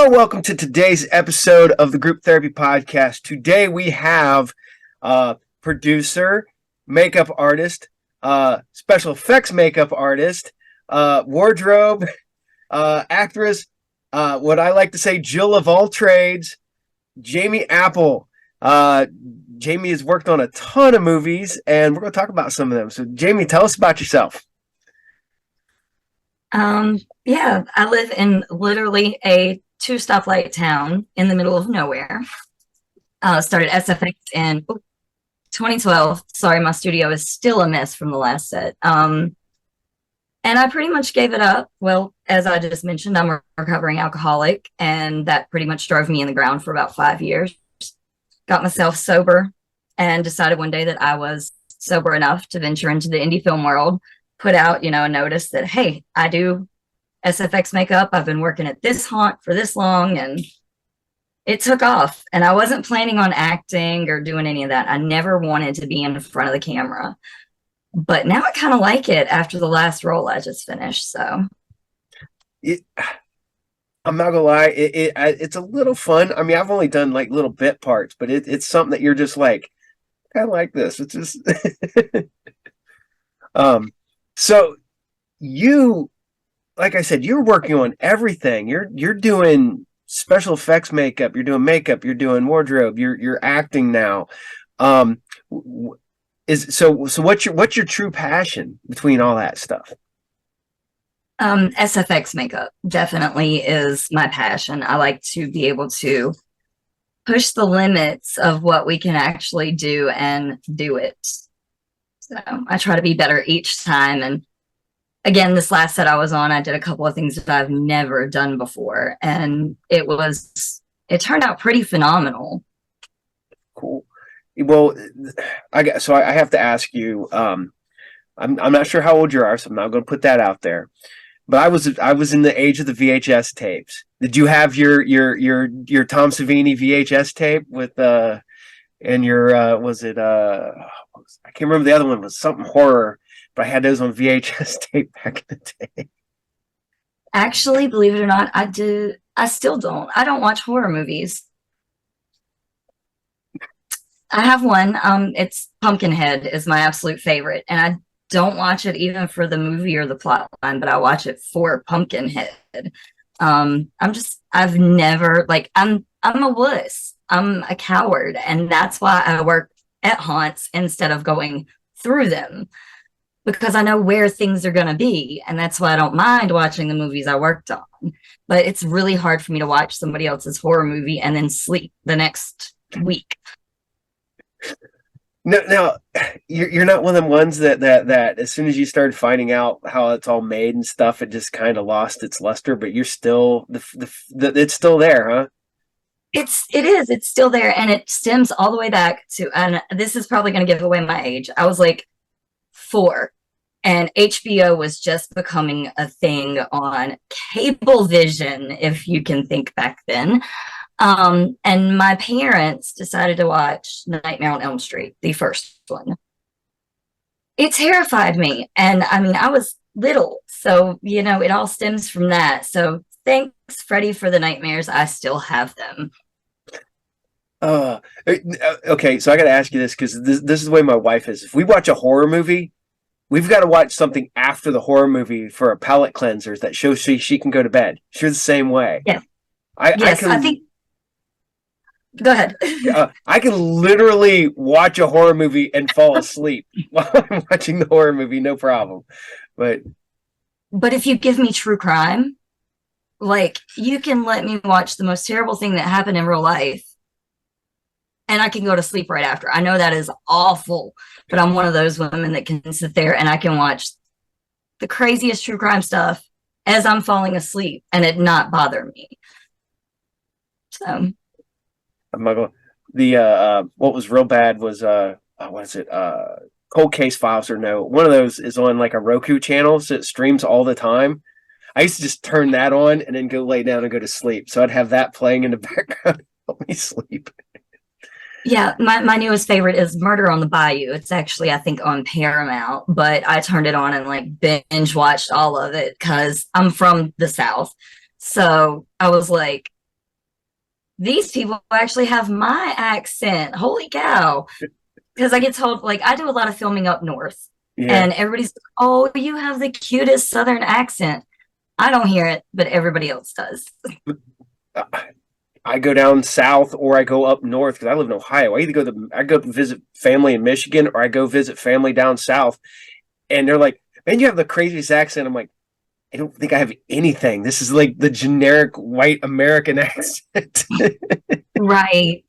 Welcome to today's episode of the Group Therapy Podcast. Today we have producer, makeup artist, special effects makeup artist, wardrobe, actress, what I like to say, Jill of all trades, Jamie Apple. Jamie has worked on a ton of movies, and we're going to talk about some of them. So, Jamie, tell us about yourself. Yeah, I live in literally a two-stoplight town in the middle of nowhere. Started SFX in 2012. Sorry, my studio is still a mess from the last set. And I pretty much gave it up. Well, as I just mentioned, I'm a recovering alcoholic, and that pretty much drove me in the ground for about 5 years. Got myself sober and decided one day that I was sober enough to venture into the indie film world. Put out, a notice that, hey, I do SFX makeup. I've been working at this haunt for this long, and it took off. And I wasn't planning on acting or doing any of that. I never wanted to be in front of the camera. But now I kind of like it after the last role I just finished. So I'm not gonna lie, it's a little fun. I mean, I've only done like little bit parts, but it's something that you're just like, I like this. It's just so you, like I said, you're working on everything. You're doing special effects makeup, you're doing wardrobe, you're acting now. So what's your true passion between all that stuff? SFX makeup definitely is my passion. I like to be able to push the limits of what we can actually do and do it. So I try to be better each time. And again, this last set I was on, I did a couple of things that I've never done before, and it turned out pretty phenomenal. Cool. Well, I have to ask you. I'm not sure how old you are, so I'm not going to put that out there. But I was in the age of the VHS tapes. Did you have your Tom Savini VHS tape with and your was it I can't remember, the other one was something horror, but I had those on VHS tape back in the day. Actually, believe it or not, I do. I still don't. I don't watch horror movies. I have one. It's Pumpkinhead is my absolute favorite, and I don't watch it even for the movie or the plot line, but I watch it for Pumpkinhead. I've never, I'm a wuss. I'm a coward, and that's why I work at haunts instead of going through them, because I know where things are going to be, and that's why I don't mind watching the movies I worked on. But it's really hard for me to watch somebody else's horror movie and then sleep the next week. No, you're not one of them ones that as soon as you started finding out how it's all made and stuff, it just kind of lost its luster. But you're still it's still there, huh? It's still there, and it stems all the way back to, and this is probably going to give away my age. I was like 4, and HBO was just becoming a thing on Cablevision, if you can think back then. And my parents decided to watch Nightmare on Elm Street, the first one. It terrified me. And I mean, I was little, so, it all stems from that. So thanks, Freddie, for the nightmares. I still have them. Okay, so I got to ask you this, because this is the way my wife is. If we watch a horror movie, we've got to watch something after the horror movie for a palate cleanser that shows she can go to bed. She's the same way. Yeah. I think. Go ahead. I can literally watch a horror movie and fall asleep while I'm watching the horror movie, no problem. But if you give me true crime, you can let me watch the most terrible thing that happened in real life, and I can go to sleep right after. I know that is awful, but I'm one of those women that can sit there and I can watch the craziest true crime stuff as I'm falling asleep and it not bother me. So. I'm not going. What was real bad was what is it? Cold Case Files, or no? One of those is on like a Roku channel, so it streams all the time. I used to just turn that on and then go lay down and go to sleep. So I'd have that playing in the background to help me sleep. Yeah, my newest favorite is Murder on the Bayou. It's actually, I think, on Paramount, but I turned it on and like binge watched all of it because I'm from the South. So I was like, these people actually have my accent. Holy cow. Because I get told, like, I do a lot of filming up north, Yeah. and everybody's like, oh, you have the cutest Southern accent. I don't hear it, but everybody else does. I go down south or I go up north because I live in Ohio. I go visit family in Michigan or I go visit family down south, and they're like, "Man, you have the craziest accent." I'm like, I don't think I have anything. This is like the generic white American accent. Right.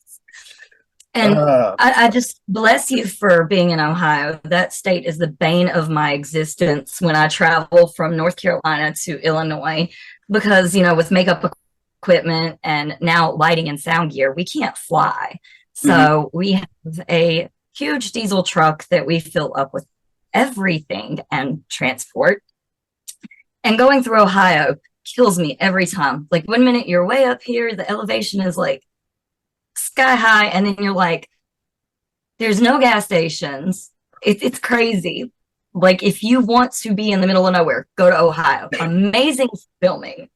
And uh, I just bless you for being in Ohio. That state is the bane of my existence when I travel from North Carolina to Illinois because, with makeup equipment and now lighting and sound gear, we can't fly. mhm. So we have a huge diesel truck that we fill up with everything and transport. And going through Ohio kills me every time. Like, one minute you're way up here, the elevation is like sky high, and then you're like, there's no gas stations. It's crazy. Like, if you want to be in the middle of nowhere, go to Ohio. Amazing filming.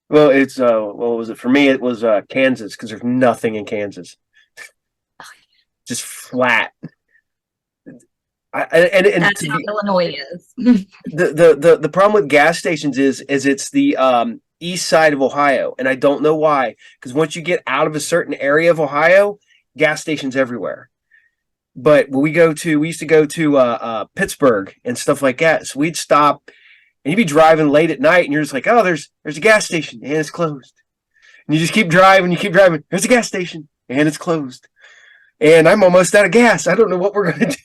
Well, it's what was it for me? It was Kansas because there's nothing in Kansas, just flat. And That's to how be Illinois is. the problem with gas stations is it's the east side of Ohio, and I don't know why. Because once you get out of a certain area of Ohio, gas stations everywhere. But when we used to go to Pittsburgh and stuff like that. So we'd stop, and you'd be driving late at night, and you're just like, oh, there's a gas station, and it's closed. And you just keep driving, There's a gas station, and it's closed. And I'm almost out of gas. I don't know what we're gonna do.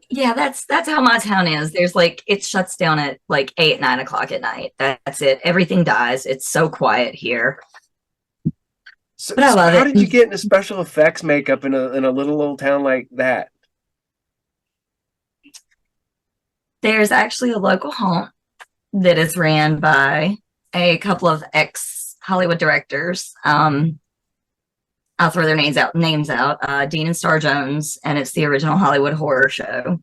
Yeah, that's how my town is. There's like, it shuts down at like 8, 9 o'clock at night. That's it. Everything dies. It's so quiet here. So, But I so love how it. did you get into special effects makeup in a little old town like that? There's actually a local haunt that is ran by a couple of ex Hollywood directors. I'll throw their names out. Dean and Star Jones, and it's the original Hollywood horror show.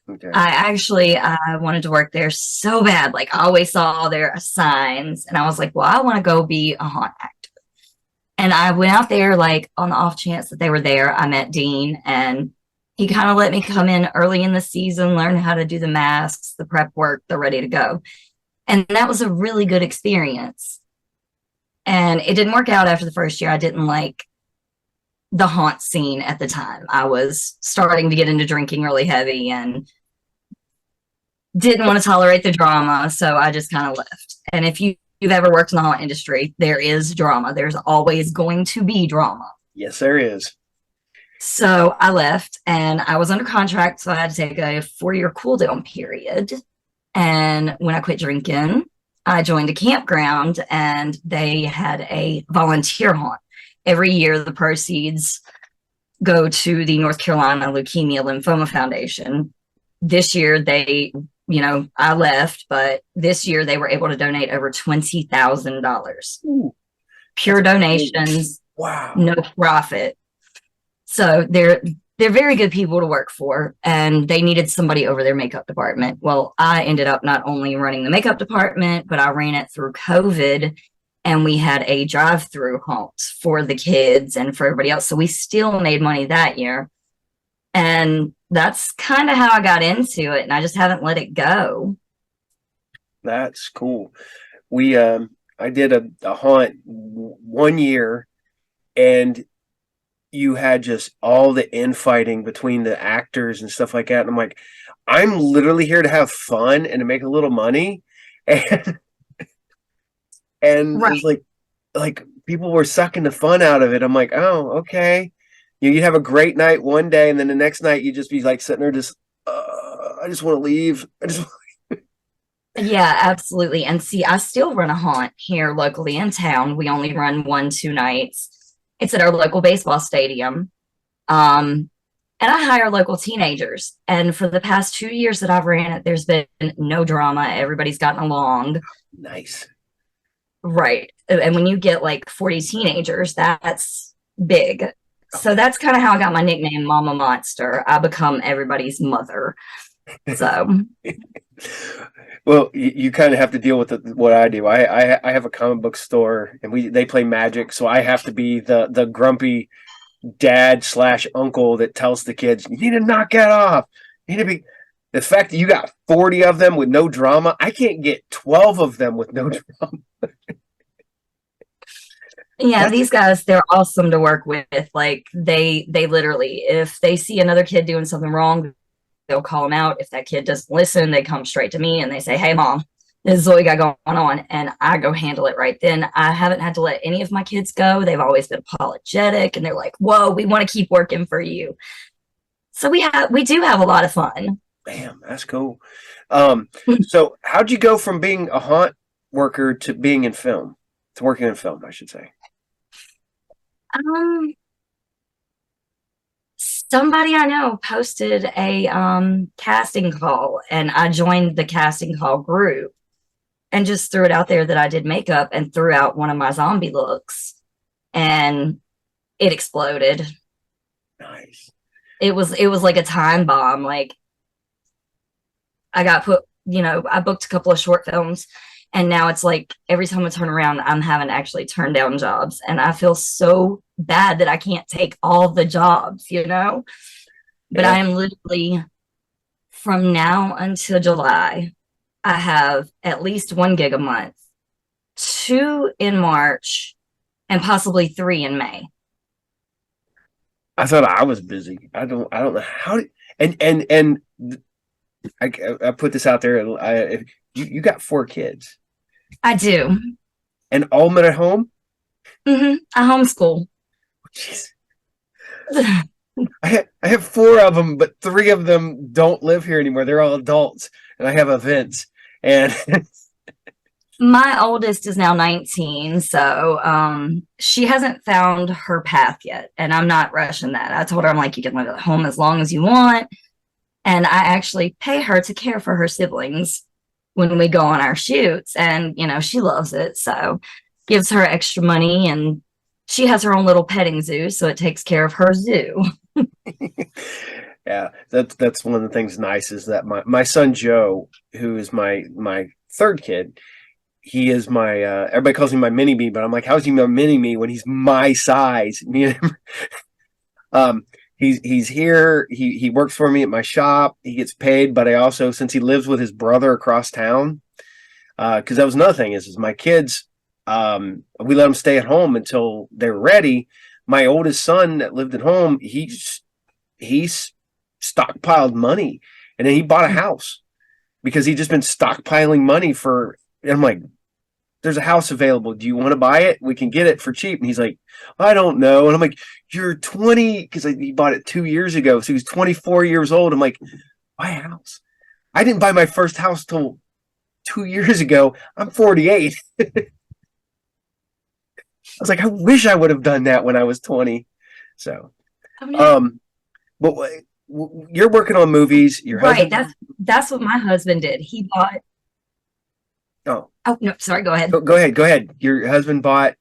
Okay. I wanted to work there so bad. Like, I always saw their signs, and I was like, well, I want to go be a haunt actor. And I went out there, like, on the off chance that they were there. I met Dean, and he kind of let me come in early in the season, learn how to do the masks, the prep work, they're ready to go. And that was a really good experience. And it didn't work out after the first year. I didn't like the haunt scene at the time. I was starting to get into drinking really heavy and didn't want to tolerate the drama, so I just kind of left. And if you've ever worked in the haunt industry, there is drama. There's always going to be drama. Yes, there is. So I left, and I was under contract, so I had to take a 4-year cool down period. And when I quit drinking, I joined a campground, and they had a volunteer haunt. Every year, the proceeds go to the North Carolina Leukemia Lymphoma Foundation. This year, I left, but this year they were able to donate over $20,000. Pure donations. Wow. No profit. So they're very good people to work for, and they needed somebody over their makeup department. Well, I ended up not only running the makeup department, but I ran it through COVID, and we had a drive-through haunt for the kids and for everybody else. So we still made money that year. And that's kind of how I got into it, and I just haven't let it go. That's cool. I did a haunt one year, and you had just all the infighting between the actors and stuff like that. And I'm like, I'm literally here to have fun and to make a little money. And Right. it's like people were sucking the fun out of it. I'm like, oh, okay. You'd have a great night one day, and then the next night you'd just be like sitting there just, I just want to leave. Yeah, absolutely. And see, I still run a haunt here locally in town. We only run 1-2 nights. It's at our local baseball stadium. And I hire local teenagers. And for the past 2 years that I've ran it, there's been no drama. Everybody's gotten along. Nice. Right. And when you get like 40 teenagers, that's big. So that's kind of how I got my nickname, Mama Monster. I become everybody's mother. So Well, you kind of have to deal with what I do. I have a comic book store, and they play Magic, so I have to be the grumpy dad slash uncle that tells the kids, "You need to knock that off. You need to be." The fact that you got 40 of them with no drama, I can't get 12 of them with no drama. yeah, That's these guys, they're awesome to work with. Like they literally, if they see another kid doing something wrong, they'll call them out. If that kid doesn't listen, they come straight to me and they say, "Hey, mom, this is what we got going on," and I go handle it right then. I haven't had to let any of my kids go. They've always been apologetic, and they're like, "Whoa, we want to keep working for you." So we do have a lot of fun. damn, that's cool. So how'd you go from being a haunt worker to being in film, to working in film, I should say? Um, Somebody I know posted a casting call, and I joined the casting call group and just threw it out there that I did makeup and threw out one of my zombie looks, and it exploded. Nice. It was like a time bomb. Like I got put, I booked a couple of short films, and now it's like every time I turn around, I'm having to actually turn down jobs, and I feel so bad that I can't take all the jobs. But Yeah. I am literally, from now until July, I have at least 1 gig a month, 2 in March, and possibly 3 in May. I thought I was busy. I don't know how. And I put this out there. You got 4 kids, I do. and all met at home. I homeschool. Jeez. I have 4 of them, but 3 of them don't live here anymore. They're all adults, and I have events. And My oldest is now 19, so she hasn't found her path yet, and I'm not rushing that. I told her, I'm like, you can live at home as long as you want, and I actually pay her to care for her siblings when we go on our shoots, and she loves it, so gives her extra money, and she has her own little petting zoo, so it takes care of her zoo. yeah, that's one of the things nice is that my son Joe, who is my third kid, he is my everybody calls him my mini me, but I'm like, how's he my mini me when he's my size? um, he's here. He works for me at my shop. He gets paid, but I also, since he lives with his brother across town, because that was another thing is my kids. We let them stay at home until they're ready. My oldest son that lived at home, he's stockpiled money, and then he bought a house because he'd just been stockpiling money for. And I'm like, there's a house available. Do you want to buy it? We can get it for cheap. And he's like, I don't know. And I'm like, you're 20, because he bought it 2 years ago. So he was 24 years old. I'm like, buy a house. I didn't buy my first house till 2 years ago. I'm 48. I was like, I wish I would have done that when I was 20. So, Oh, no. um, but you're working on movies. Your Right, husband. that's what my husband did. He bought. Oh, Oh no, sorry. Go ahead. go ahead. Go ahead. Your husband bought.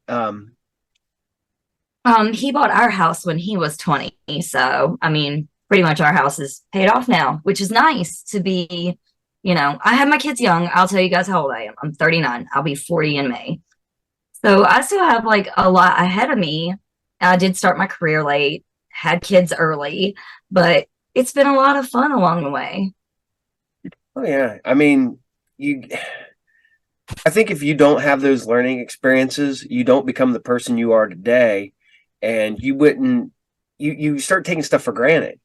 He bought our house when he was 20. So, I mean, pretty much our house is paid off now, which is nice to be, I have my kids young. I'll tell you guys how old I am. I'm 39. I'll be 40 in May. So I still have like a lot ahead of me. I did start my career late, had kids early, but it's been a lot of fun along the way. Oh yeah. I mean, you. I think if you don't have those learning experiences, you don't become the person you are today, and you wouldn't. You start taking stuff for granted.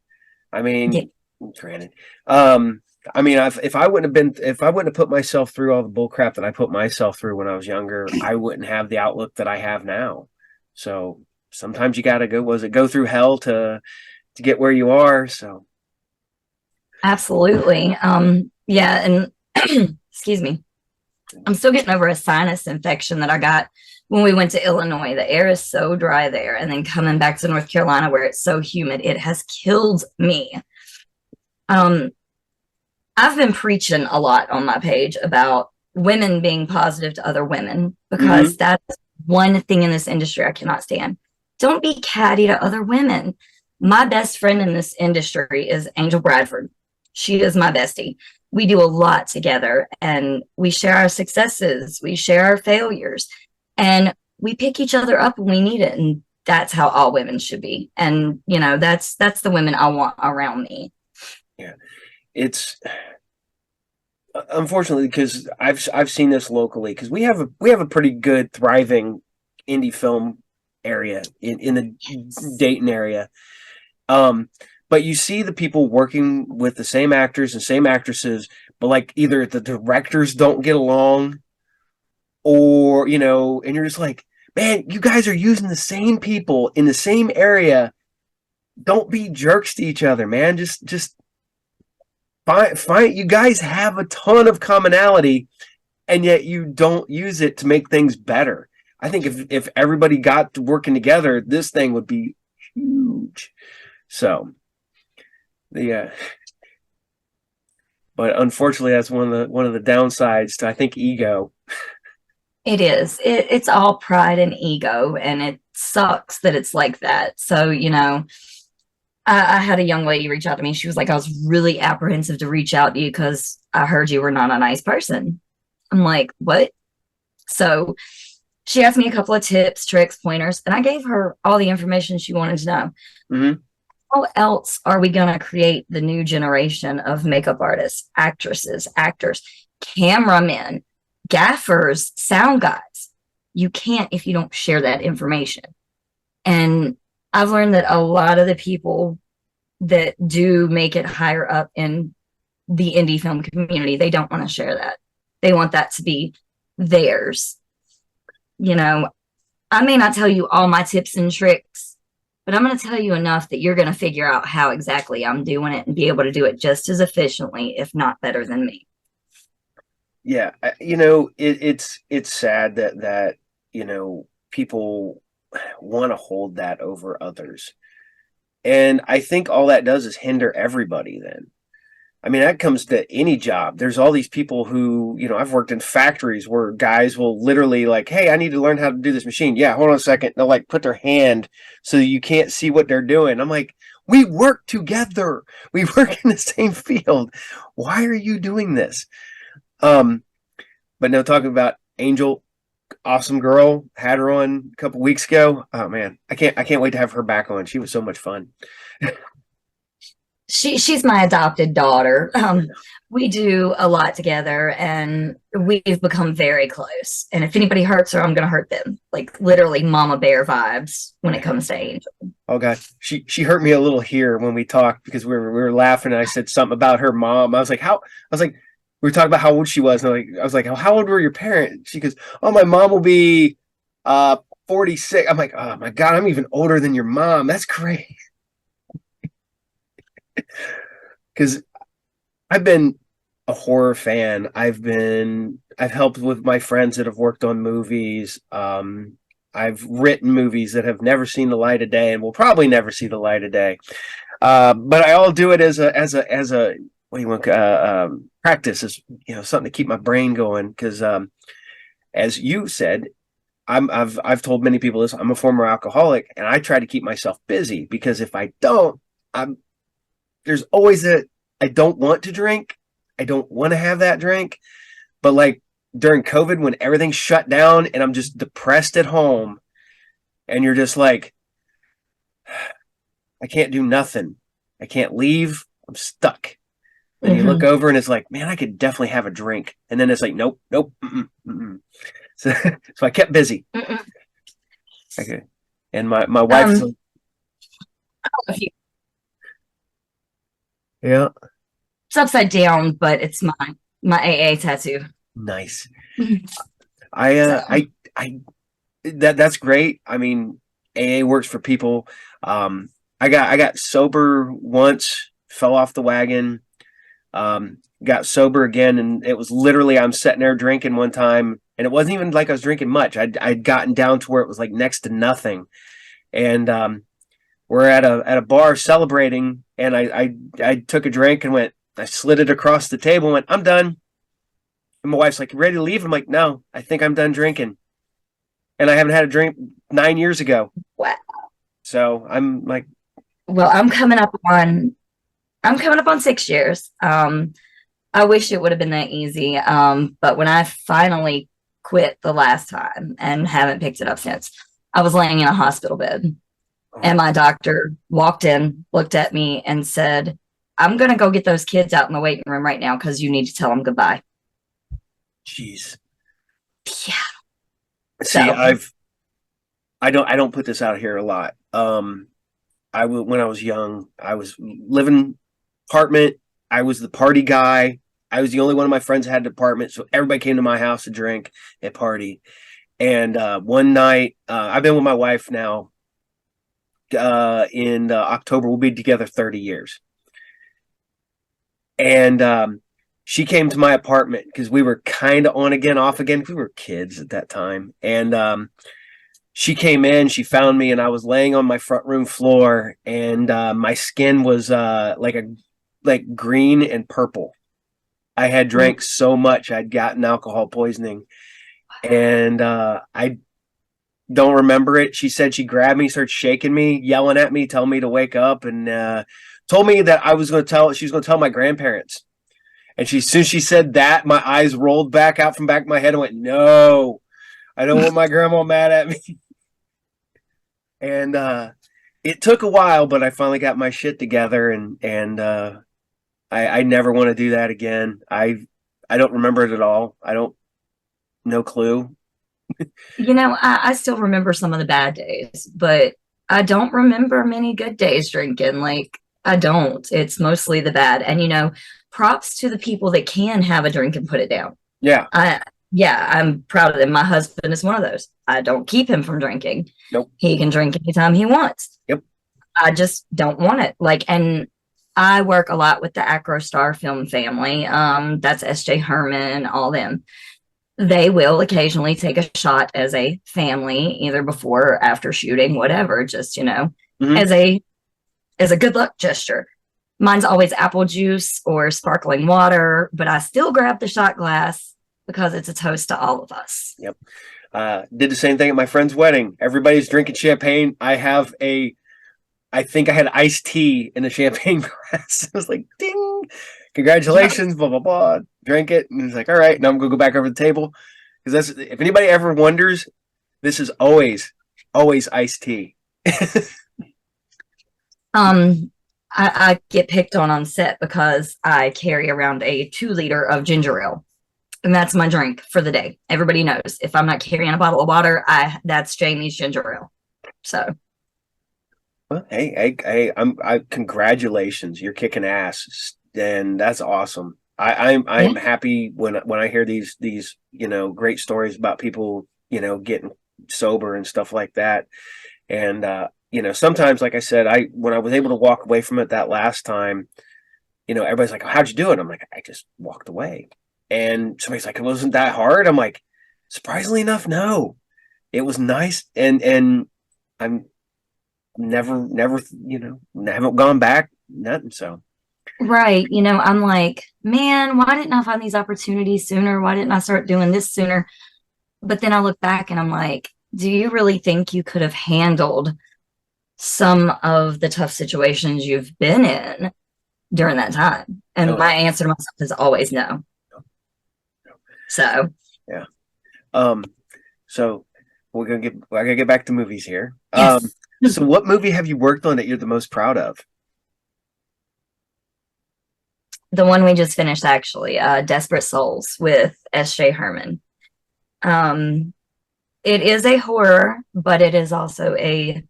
I Yeah, mean, granted. Um, I mean, if I wouldn't have put myself through all the bull crap that I put myself through when I was younger, I wouldn't have the outlook that I have now. So sometimes you got to go through hell to get where you are. So absolutely. Yeah, and excuse me. I'm still getting over a sinus infection that I got when we went to Illinois. The air is so dry there. And then coming back to North Carolina where it's so humid, it has killed me. Um, I've been preaching a lot on my page about women being positive to other women because mm-hmm. that's one thing in this industry I cannot stand. Don't be catty to other women. My best friend in this industry is Angel Bradford. She is my bestie. We do a lot together, and we share our successes, we share our failures, and we pick each other up when we need it. And that's how all women should be. And that's the women I want around me. Yeah, it's unfortunately because I've seen this locally because we have a pretty good thriving indie film area in the Dayton area. But you see the people working with the same actors and same actresses, but like either the directors don't get along, or and you're just like, man, you guys are using the same people in the same area. Don't be jerks to each other, man. Just find. You guys have a ton of commonality, and yet you don't use it to make things better. I think if everybody got to working together, this thing would be huge. So, yeah, but unfortunately, that's one of the downsides to, I think, ego. It is. It's all pride and ego, and it sucks that it's like that. So, I had a young lady reach out to me. She was like, I was really apprehensive to reach out to you because I heard you were not a nice person. I'm like, what? So she asked me a couple of tips, tricks, pointers, and I gave her all the information she wanted to know. Mm-hmm. How else are we going to create the new generation of makeup artists, actresses, actors, cameramen, gaffers, sound guys? You can't if you don't share that information. And I've learned that a lot of the people that do make it higher up in the indie film community, they don't want to share that. They want that to be theirs. I may not tell you all my tips and tricks, but I'm going to tell you enough that you're going to figure out how exactly I'm doing it and be able to do it just as efficiently, if not better than me. Yeah, it's sad that people want to hold that over others, and I think all that does is hinder everybody. Then, I mean, that comes to any job. There's all these people who, I've worked in factories where guys will literally like, hey, I need to learn how to do this machine. Yeah, hold on a second. They'll like put their hand so you can't see what they're doing. I'm like, we work together. We work in the same field. Why are you doing this? But no, talking about Angel, awesome girl, had her on a couple weeks ago. Oh man, I can't wait to have her back on. She was so much fun. She's my adopted daughter. We do a lot together, and we've become very close. And if anybody hurts her, I'm going to hurt them. Like literally mama bear vibes when it comes to Angel. Oh god, she hurt me a little here when we talked because we were laughing and I said something about her mom. I was like, we were talking about how old she was, and I was like, how old were your parents? She goes, oh, my mom will be 46. I'm like, oh my god, I'm even older than your mom. That's great. Because I've been a horror fan. I've helped with my friends that have worked on movies. I've written movies that have never seen the light of day and will probably never see the light of day. But I all do it as a what do you want practice, is something to keep my brain going. Because as you said, I've told many people this. I'm a former alcoholic, and I try to keep myself busy because if I don't, there's always I don't want to drink. I don't want to have that drink. But like during COVID, when everything shut down and I'm just depressed at home, and you're just like, I can't do nothing. I can't leave. I'm stuck. And you look over and it's like, man, I could definitely have a drink. And then it's like, nope. Mm-mm, mm-mm. So I kept busy. Okay. And my wife's like, yeah. It's upside down, but it's my AA tattoo. Nice. I that's great. I mean, AA works for people. I got sober once, fell off the wagon, got sober again, and it was literally I'm sitting there drinking one time, and it wasn't even like I was drinking much. I'd gotten down to where it was like next to nothing, and we're at a bar celebrating, and I took a drink and I slid it across the table and went, I'm done. And my wife's like, you ready to leave? I'm like, no, I think I'm done drinking. And I haven't had a drink 9 years ago. Wow. So I'm like, well, I'm coming up on I'm coming up on 6 years. I wish it would have been that easy. But when I finally quit the last time and haven't picked it up since, I was laying in a hospital bed. And my doctor walked in, looked at me, and said, I'm going to go get those kids out in the waiting room right now because you need to tell them goodbye. Jeez. Yeah. See, I don't put this out here a lot. When I was young, I was living apartment. I was the party guy. I was the only one of my friends that had an apartment, so everybody came to my house to drink and party. And one night, I've been with my wife now. In October, we'll be together 30 years. And she came to my apartment because we were kind of on again, off again. We were kids at that time. And she came in, she found me, and I was laying on my front room floor, and my skin was like green and purple. I had drank so much, I'd gotten alcohol poisoning. And I don't remember it. She said she grabbed me, started shaking me, yelling at me, telling me to wake up, and told me that she was going to tell my grandparents. And as soon as she said that, my eyes rolled back out from back of my head and went, no, I don't want my grandma mad at me. And it took a while, but I finally got my shit together, and I never want to do that again. I don't remember it at all. No clue. I still remember some of the bad days, but I don't remember many good days drinking. Like, I don't. It's mostly the bad. And, props to the people that can have a drink and put it down. Yeah. I'm proud of them. My husband is one of those. I don't keep him from drinking. Nope. He can drink anytime he wants. Yep. I just don't want it. And I work a lot with the Acrostar film family. That's S.J. Herman, all them. They will occasionally take a shot as a family, either before or after shooting, whatever, just, as a good luck gesture. Mine's always apple juice or sparkling water, but I still grab the shot glass because it's a toast to all of us. Yep. Did the same thing at my friend's wedding. Everybody's drinking champagne. I think I had iced tea in a champagne glass. I was like, ding, congratulations, blah, blah, blah. Drank it. And it's like, all right, now I'm going to go back over the table. Because if anybody ever wonders, this is always iced tea. I get picked on set because I carry around a 2-liter of ginger ale. And that's my drink for the day. Everybody knows if I'm not carrying a bottle of water, that's Jamie's ginger ale. So, well, hey, congratulations! You're kicking ass, and that's awesome. I'm happy when I hear these great stories about people getting sober and stuff like that. And sometimes, like I said, when I was able to walk away from it that last time, everybody's like, oh, "How'd you do it?" I'm like, "I just walked away." And somebody's like, "It wasn't that hard." I'm like, surprisingly enough, no, it was nice. And I'm never, haven't gone back, nothing. So. Right. I'm like, man, why didn't I find these opportunities sooner? Why didn't I start doing this sooner? But then I look back and I'm like, do you really think you could have handled some of the tough situations you've been in during that time? And my answer to myself is always no. So yeah. So I gotta get back to movies here. Yes. So what movie have you worked on that you're the most proud of? The one we just finished, actually, Desperate Souls with S.J. Herman. It is a horror, but it is also a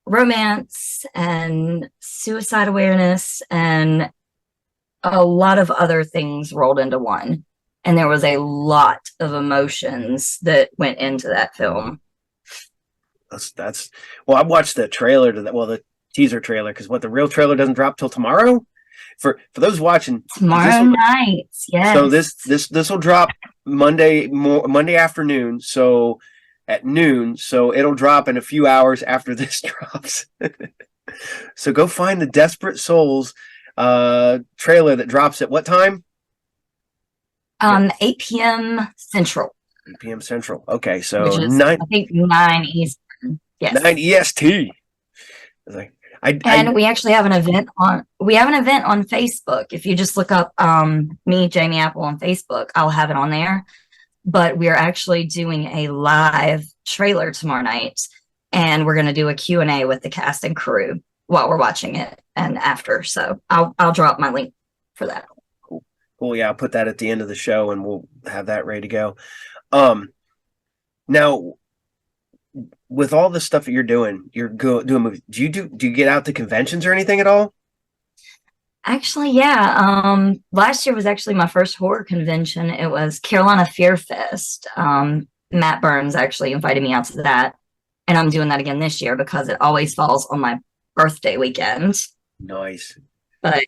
romance and suicide awareness and a lot of other things rolled into one. And there was a lot of emotions that went into that film. Well, I watched the trailer to that. Well, the teaser trailer, because the real trailer doesn't drop till tomorrow. For those watching, tomorrow night, yes. So this will drop Monday afternoon. So at noon. So it'll drop in a few hours after this drops. So go find the Desperate Souls trailer that drops at what time? 8 p.m. Central. 8 p.m. Central. Okay, so which is, 9. I think 9 Eastern. Yes. 9 EST. I And we actually have an event on Facebook. If you just look up me, Jamie Apple on Facebook, I'll have it on there. But we're actually doing a live trailer tomorrow night, and we're going to do a Q&A with the cast and crew while we're watching it and after. So I'll drop my link for that. cool. Yeah, I'll put that at the end of the show, and we'll have that ready to go. Now, with all the stuff that you're doing, doing movies. Do you get out to conventions or anything at all? Actually, yeah. Last year was actually my first horror convention. It was Carolina Fear Fest. Matt Burns actually invited me out to that, and I'm doing that again this year because it always falls on my birthday weekend. Nice. But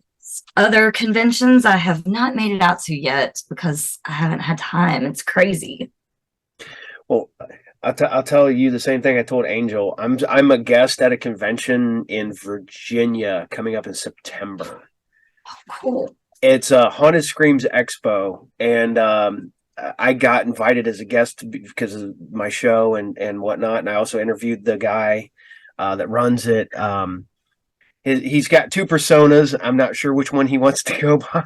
other conventions I have not made it out to yet because I haven't had time. It's crazy. Well, I'll tell you the same thing I told Angel. I'm a guest at a convention in Virginia coming up in September. Oh, cool. It's a Haunted Screams Expo, and I got invited as a guest because of my show and whatnot. And I also interviewed the guy that runs it. He's got two personas. I'm not sure which one he wants to go by,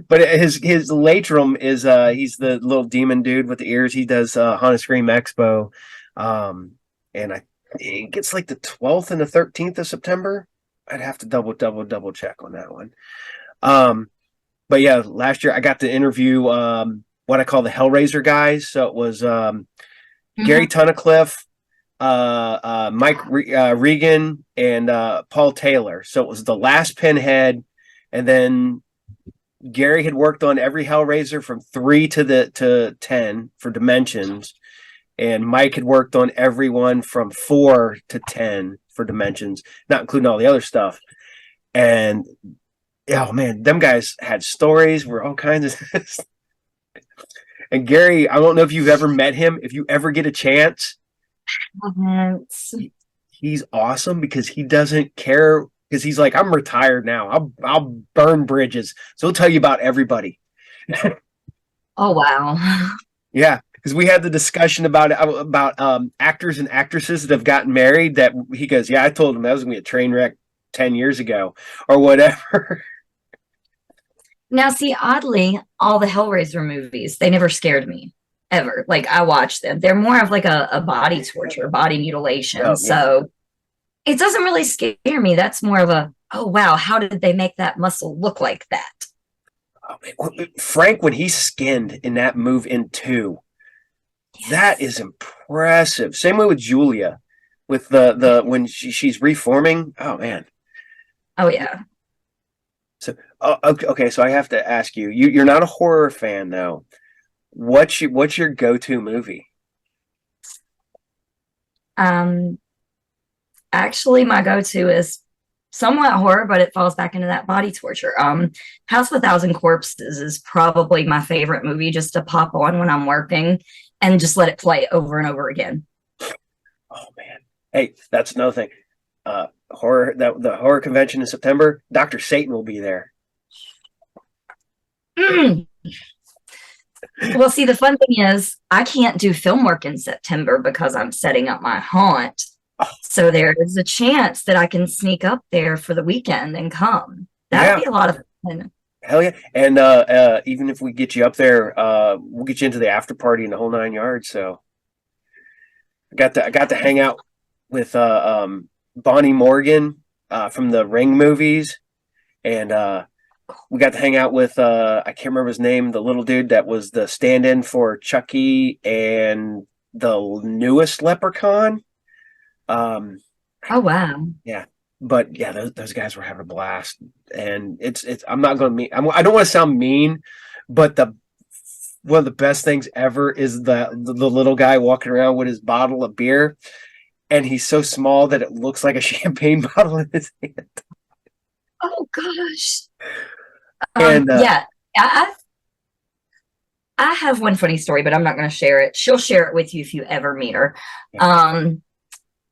but his latrum is he's the little demon dude with the ears. He does Haunted Scream Expo, and I think it's like the 12th and the 13th of September. I'd have to double check on that one. But yeah, last year I got to interview what I call the Hellraiser guys. So it was Gary Tunnicliffe, Mike Regan, and Paul Taylor. So it was the last Pinhead, and then Gary had worked on every Hellraiser from 3 to 10 for Dimensions, and Mike had worked on every one from 4 to 10 for Dimensions, not including all the other stuff. And oh man, them guys had stories were all kinds of. And Gary, I don't know if you've ever met him. If you ever get a chance, he's awesome because he doesn't care. Because he's like, I'm retired now. I'll burn bridges. So he'll tell you about everybody. Oh wow. Yeah, because we had the discussion about actors and actresses that have gotten married. That he goes, yeah, I told him that was gonna be a train wreck 10 years ago or whatever. Now, see, oddly, all the Hellraiser movies, they never scared me ever. Like, I watched them. They're more of like a body torture, body mutilation. Oh, yeah. So it doesn't really scare me. That's more of a, oh, wow, how did they make that muscle look like that? Oh, Frank, when he skinned in that move in 2, yes. That is impressive. Same way with Julia, with the when she's reforming. Oh, man. Oh, yeah. So okay, so I have to ask you. You're not a horror fan though. What's your go-to movie? Actually, my go-to is somewhat horror, but it falls back into that body torture. House of a Thousand Corpses is probably my favorite movie just to pop on when I'm working and just let it play over and over again. Oh man. Hey, that's another thing. The horror convention in September, Dr. Satan will be there. Well, see, the fun thing is I can't do film work in September because I'm setting up my haunt. Oh. So there is a chance that I can sneak up there for the weekend and come. That'd be a lot of fun. Hell yeah. And even if we get you up there, we'll get you into the after party and the whole 9 yards. So I got to hang out with Bonnie Morgan from the Ring movies, and we got to hang out with I can't remember his name, the little dude that was the stand-in for Chucky and the newest Leprechaun. Oh wow. Yeah, but yeah, those guys were having a blast, and it's I'm not going to mean I don't want to sound mean, but one of the best things ever is the little guy walking around with his bottle of beer. And he's so small that it looks like a champagne bottle in his hand. Oh gosh! And yeah, I have one funny story, but I'm not going to share it. She'll share it with you if you ever meet her.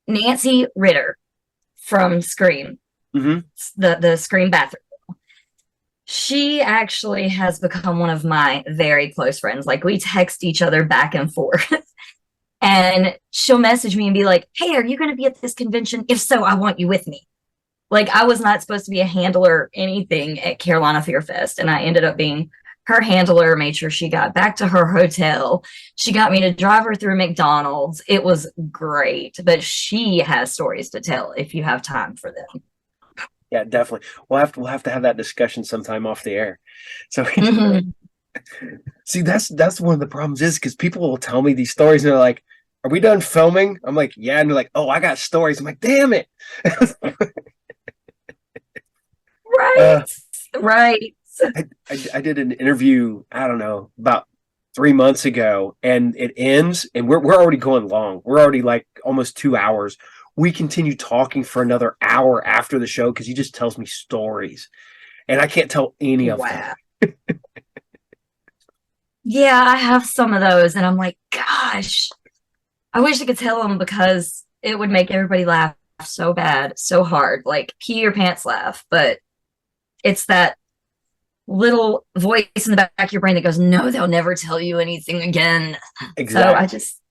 Nancy Ritter from Scream, the Scream bathroom. She actually has become one of my very close friends. Like we text each other back and forth. And she'll message me and be like, hey, are you going to be at this convention? If so, I want you with me. Like, I was not supposed to be a handler or anything at Carolina Fear Fest, and I ended up being her handler, made sure she got back to her hotel. She got me to drive her through McDonald's. It was great, but she has stories to tell if you have time for them. Yeah, definitely. We'll have to have that discussion sometime off the air. So Mhm. see, that's one of the problems is because people will tell me these stories and they're like, "Are we done filming?" I'm like, "Yeah," and they're like, "Oh, I got stories." I'm like, "Damn it!" Right, uh, right. I did an interview, I don't know, about 3 months ago, and it ends, and we're already going long. We're already like almost 2 hours. We continue talking for another hour after the show because he just tells me stories, and I can't tell any of them. Wow. Yeah, I have some of those, and I'm like, gosh, I wish I could tell them because it would make everybody laugh so bad, so hard, like pee your pants laugh. But it's that little voice in the back of your brain that goes, no, they'll never tell you anything again. So I Exactly. just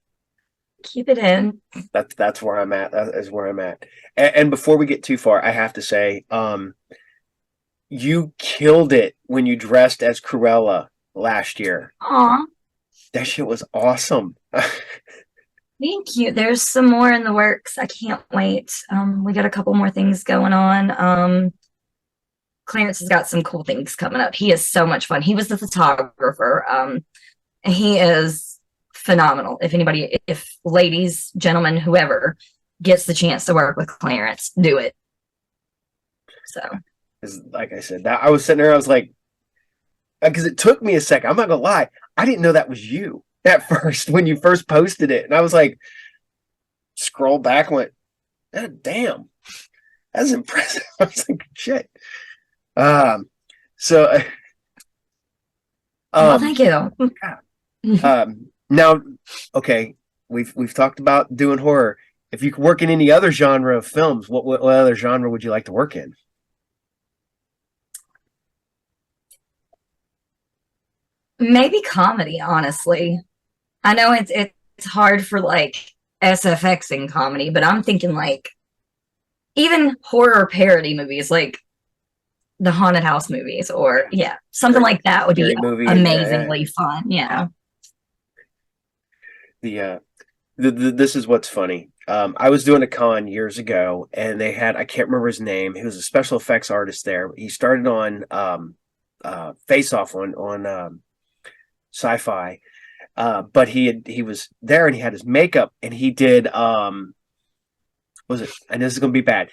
keep it in. That's where I'm at. That is where I'm at. And before we get too far, I have to say, you killed it when you dressed as Cruella last year. Aw, That shit was awesome. thank you. There's some more in the works. I can't wait. We got a couple more things going on. Clarence has got some cool things coming up. He is so much fun. He was the photographer. He is phenomenal. If ladies, gentlemen, whoever gets the chance to work with Clarence, do it. So, Like I said, that I was sitting there, I was like, because it took me a second. I'm not gonna lie, I didn't know that was you at first when you first posted it, and I was like, scroll back, went, oh, damn, that's impressive. I was like, shit. Um, so, well, um, thank you. now, okay, we've talked about doing horror. If you could work in any other genre of films, what other genre would you like to work in? Maybe comedy, honestly. I know it's hard for like SFX in comedy, but I'm thinking like even horror parody movies, like the haunted house movies, or yeah, something Scary, like that would be scary movie, and yeah, amazingly fun. Yeah. the this is what's funny. I was doing a con years ago, and they had I can't remember his name. He was a special effects artist there. He started on Face Off on Sci-Fi, but he was there and he had his makeup and he did what was it? And this is gonna be bad.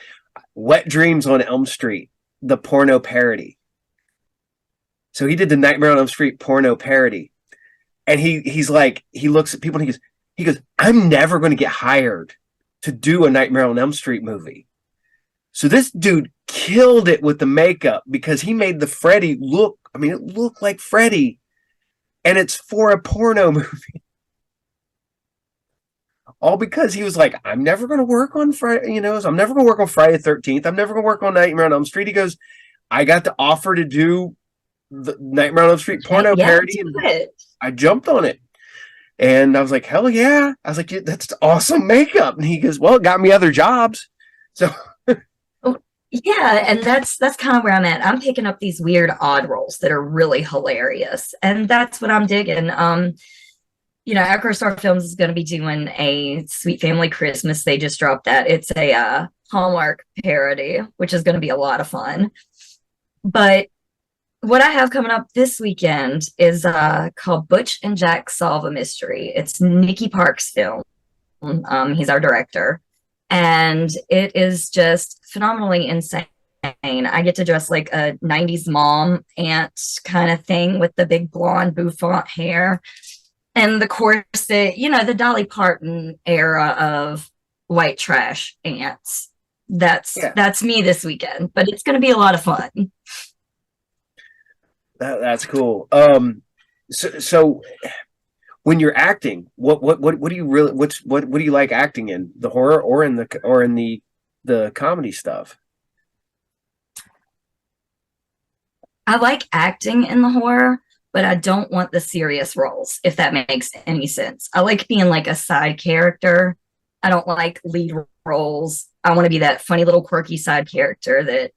Wet Dreams on Elm Street, the porno parody. So he did the Nightmare on Elm Street porno parody, and he's like he looks at people and he goes, I'm never going to get hired to do a Nightmare on Elm Street movie. So this dude killed it with the makeup because he made the Freddy look. I mean, it looked like Freddy, and it's for a porno movie. All because he was like, I'm never going to work on Friday. I'm never going to work on Friday the 13th. I'm never going to work on Nightmare on Elm Street. He goes, I got the offer to do the Nightmare on Elm Street porno Yeah, parody, do and it. I jumped on it. And I was like, hell yeah. I was like, yeah, that's awesome makeup. And he goes, well, it got me other jobs. So, Oh, yeah, and that's kind of where I'm at. I'm picking up these weird odd roles that are really hilarious, and that's what I'm digging. Acro Star Films is going to be doing a Sweet Family Christmas. They just dropped that. It's a Hallmark parody, which is going to be a lot of fun. But what I have coming up this weekend is called Butch and Jack Solve a Mystery. It's Nikki Park's film. He's our director, and it is just phenomenally insane. I get to dress like a 90s mom aunt kind of thing with the big blonde bouffant hair and the corset, the Dolly Parton era of white trash ants. That's yeah, that's me this weekend, but it's going to be a lot of fun. that's cool. So when you're acting, what do you really, what do you like acting in, the horror or in the comedy stuff? I like acting in the horror, but I don't want the serious roles, if that makes any sense. I like being like a side character. I don't like lead roles. I want to be that funny little quirky side character that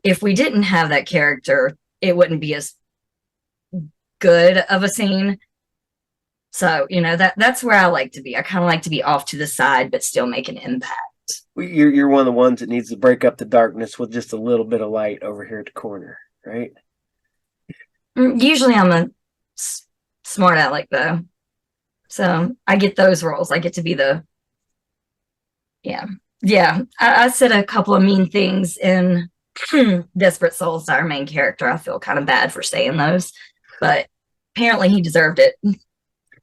if we didn't have that character, it wouldn't be as good of a scene. So, that's where I like to be. I kind of like to be off to the side, but still make an impact. You're one of the ones that needs to break up the darkness with just a little bit of light over here at the corner, right? Usually I'm a smart aleck, though. So I get those roles. I get to be yeah. Yeah. I said a couple of mean things in Desperate Souls, our main character. I feel kind of bad for saying those, but apparently he deserved it.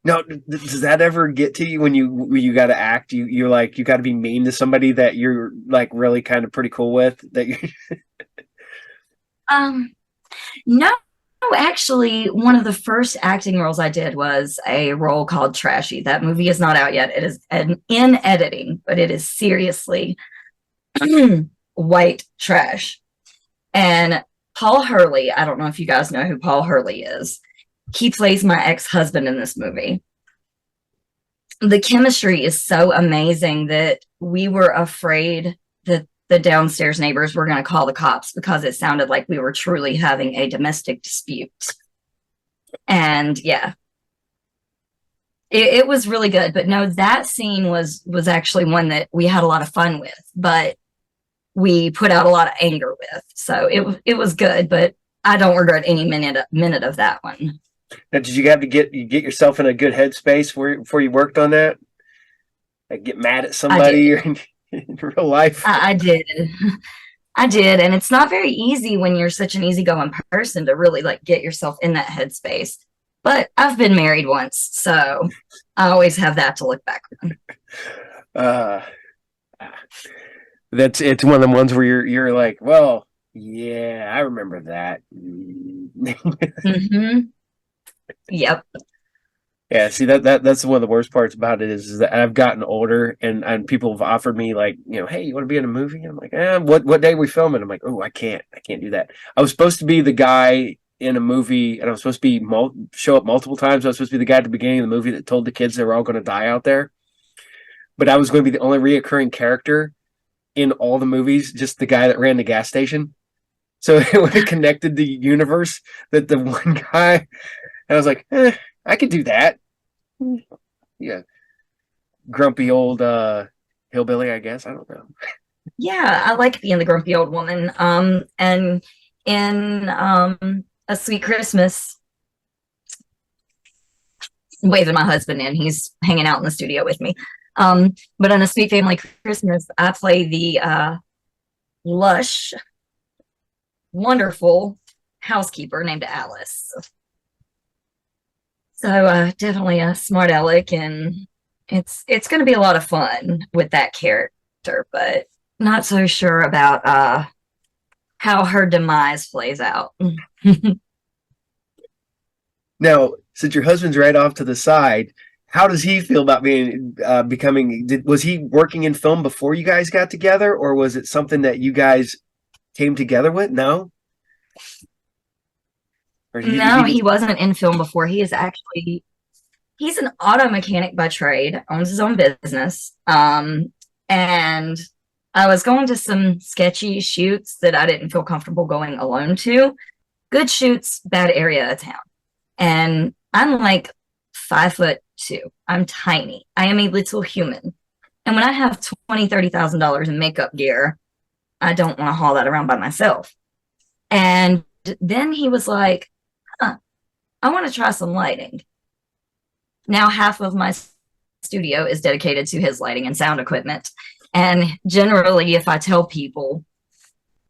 Now, does that ever get to you when you got to act? You're like you got to be mean to somebody that you're like really kind of pretty cool with that you. Um, no, actually, one of the first acting roles I did was a role called Trashy. That movie is not out yet. It is in editing, but it is seriously white trash. And Paul Hurley, I don't know if you guys know who Paul Hurley is. He plays my ex-husband in this movie. The chemistry is so amazing that we were afraid that the downstairs neighbors were going to call the cops because it sounded like we were truly having a domestic dispute. And yeah, it was really good. But no, that scene was actually one that we had a lot of fun with, but we put out a lot of anger with. So it was good, but I don't regret any minute of that one. Now, did you have to get yourself in a good headspace before you worked on that? Like get mad at somebody in real life? I did. I did. And it's not very easy when you're such an easygoing person to really like get yourself in that headspace. But I've been married once, so I always have that to look back on. It's one of the ones where you're like, well, yeah, I remember that. Mm-hmm. Yep. Yeah, see that's one of the worst parts about it is that I've gotten older and people have offered me like, hey, you want to be in a movie? I'm like, what day are we filming? I'm like, oh, I can't do that. I was supposed to be the guy in a movie, and I was supposed to be show up multiple times. I was supposed to be the guy at the beginning of the movie that told the kids they were all going to die out there, but I was going to be the only reoccurring character in all the movies, just the guy that ran the gas station. So it would have connected the universe that the one guy, and I was like, I could do that. Yeah. Grumpy old hillbilly, I guess. I don't know. Yeah, I like being the grumpy old woman. And in A Sweet Christmas, waving my husband in, he's hanging out in the studio with me. But on A Sweet Family Christmas, I play the lush, wonderful housekeeper named Alice. So definitely a smart aleck, and it's going to be a lot of fun with that character, but not so sure about how her demise plays out. Now, since your husband's right off to the side, how does he feel about was he working in film before you guys got together, or was it something that you guys came together with? No? No, he wasn't in film before. He's an auto mechanic by trade, owns his own business. And I was going to some sketchy shoots that I didn't feel comfortable going alone to. Good shoots, bad area of town. And I'm like 5'2". I'm tiny. I am a little human. And when I have $20,000-$30,000 in makeup gear, I don't want to haul that around by myself. And then he was like, I want to try some lighting. Now half of my studio is dedicated to his lighting and sound equipment. And generally, if I tell people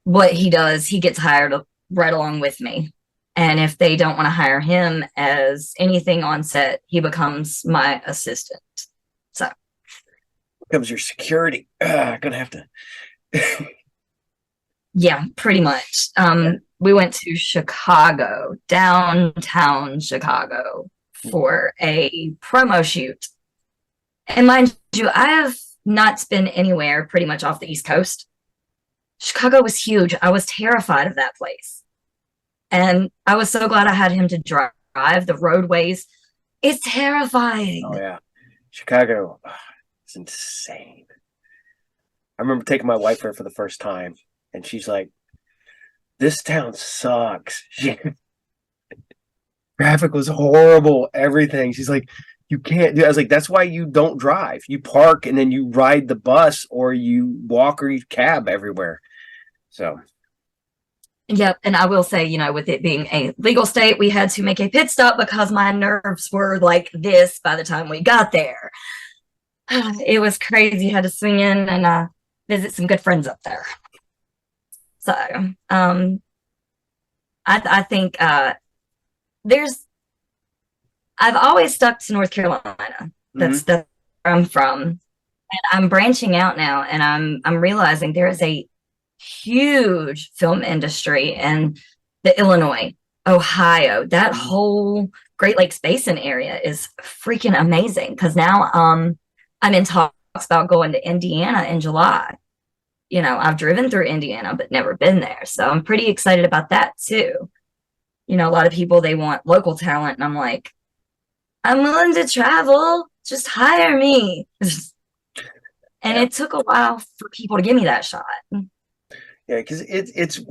what he does, he gets hired right along with me. And if they don't want to hire him as anything on set, he becomes my assistant. So becomes your security. Gonna have to. Yeah, pretty much. We went to Chicago, downtown Chicago, for a promo shoot. And mind you, I have not been anywhere pretty much off the East Coast. Chicago was huge. I was terrified of that place. And I was so glad I had him to drive the roadways. It's terrifying. Oh, yeah. Chicago. It's insane. I remember taking my wife there for the first time, and she's like, "This town sucks." Traffic was horrible. Everything. She's like, "You can't do." I was like, "That's why you don't drive. You park and then you ride the bus, or you walk, or you cab everywhere." So, Yep. And I will say, with it being a legal state, we had to make a pit stop because my nerves were like this by the time we got there. It was crazy. Had to swing in and visit some good friends up there. So, I think there's I've always stuck to North Carolina. That's where I'm from. And I'm branching out now, and I'm realizing there is a huge film industry in the Illinois, Ohio, that whole Great Lakes Basin area is freaking amazing. Because now I'm in talks about going to Indiana in July. I've driven through Indiana but never been there, so I'm pretty excited about that too. A lot of people, they want local talent, and I'm like, I'm willing to travel, just hire me. And it took a while for people to give me that shot. Yeah, because it's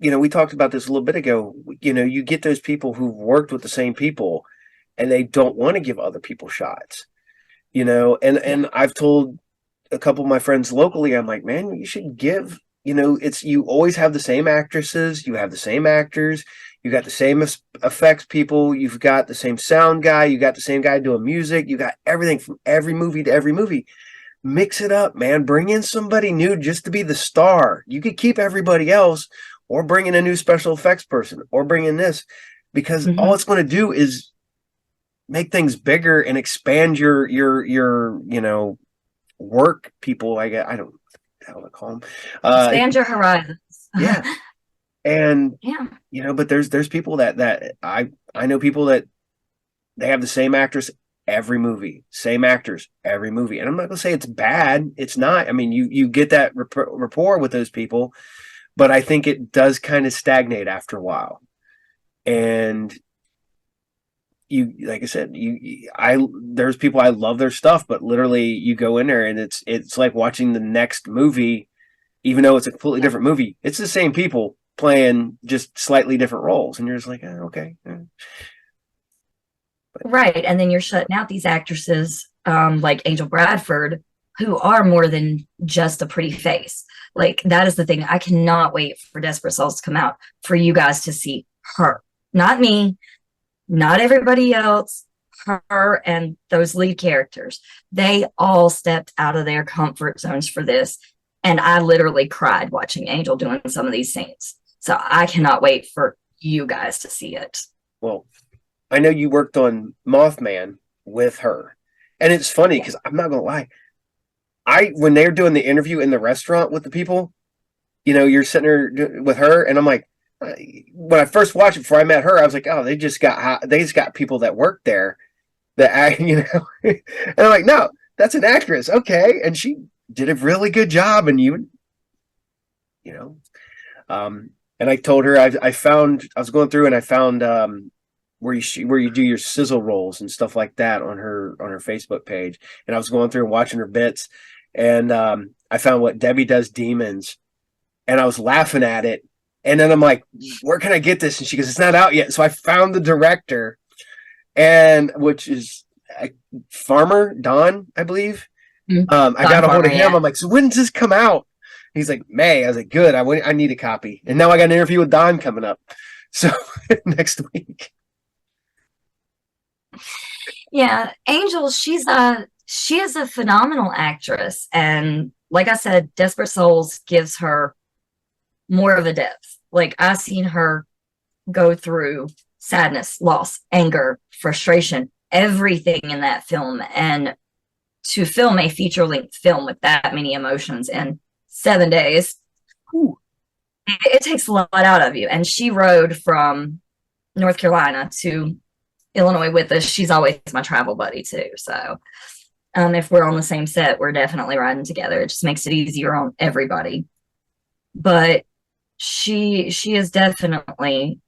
we talked about this a little bit ago. You get those people who've worked with the same people, and they don't want to give other people shots. And I've told a couple of my friends locally, I'm like, man, you should give. You always have the same actresses, you have the same actors, you got the same effects people, you've got the same sound guy, you got the same guy doing music, you got everything from every movie to every movie. Mix it up, man. Bring in somebody new just to be the star. You could keep everybody else, or bring in a new special effects person, or bring in this, because all it's going to do is make things bigger and expand your work people. I don't know how to call them. Expand your horizons. Yeah. And but there's people that I know people that they have the same actress every movie, same actors every movie. And I'm not gonna say it's bad. It's not. I mean, you get that rapport with those people, but I think it does kind of stagnate after a while. And like I said, there's people, I love their stuff, but literally you go in there and it's like watching the next movie, even though it's a completely different movie. It's the same people playing just slightly different roles, and you're just like, okay. Right. And then you're shutting out these actresses like Angel Bradford, who are more than just a pretty face. Like, that is the thing. I cannot wait for Desperate Souls to come out, for you guys to see her. Not me, not everybody else, her and those lead characters. They all stepped out of their comfort zones for this. And I literally cried watching Angel doing some of these scenes. So I cannot wait for you guys to see it. Well, I know you worked on Mothman with her. And it's funny because I'm not going to lie. When they're doing the interview in the restaurant with the people, you're sitting there with her, and I'm like, when I first watched it before I met her, I was like, oh, they just got people that work there that and I'm like, no, that's an actress, okay, and she did a really good job, and and I told her I was going through and I found where you do your sizzle rolls and stuff like that on her Facebook page, and I was going through and watching her bits, and I found what Debbie Does Demons, and I was laughing at it. And then I'm like, where can I get this? And she goes, it's not out yet. So I found the director, and which is Farmer, Don, I believe. I got a hold of him. Yeah. I'm like, so when does this come out? He's like, May. I was like, good. I need a copy. And now I got an interview with Don coming up. So next week. Yeah. Angel, she is a phenomenal actress. And like I said, Desperate Souls gives her more of a depth. Like, I've seen her go through sadness, loss, anger, frustration, everything in that film. And to film a feature-length film with that many emotions in 7 days, it takes a lot out of you. And she rode from North Carolina to Illinois with us. She's always my travel buddy too. So if we're on the same set, we're definitely riding together. It just makes it easier on everybody. But she is definitely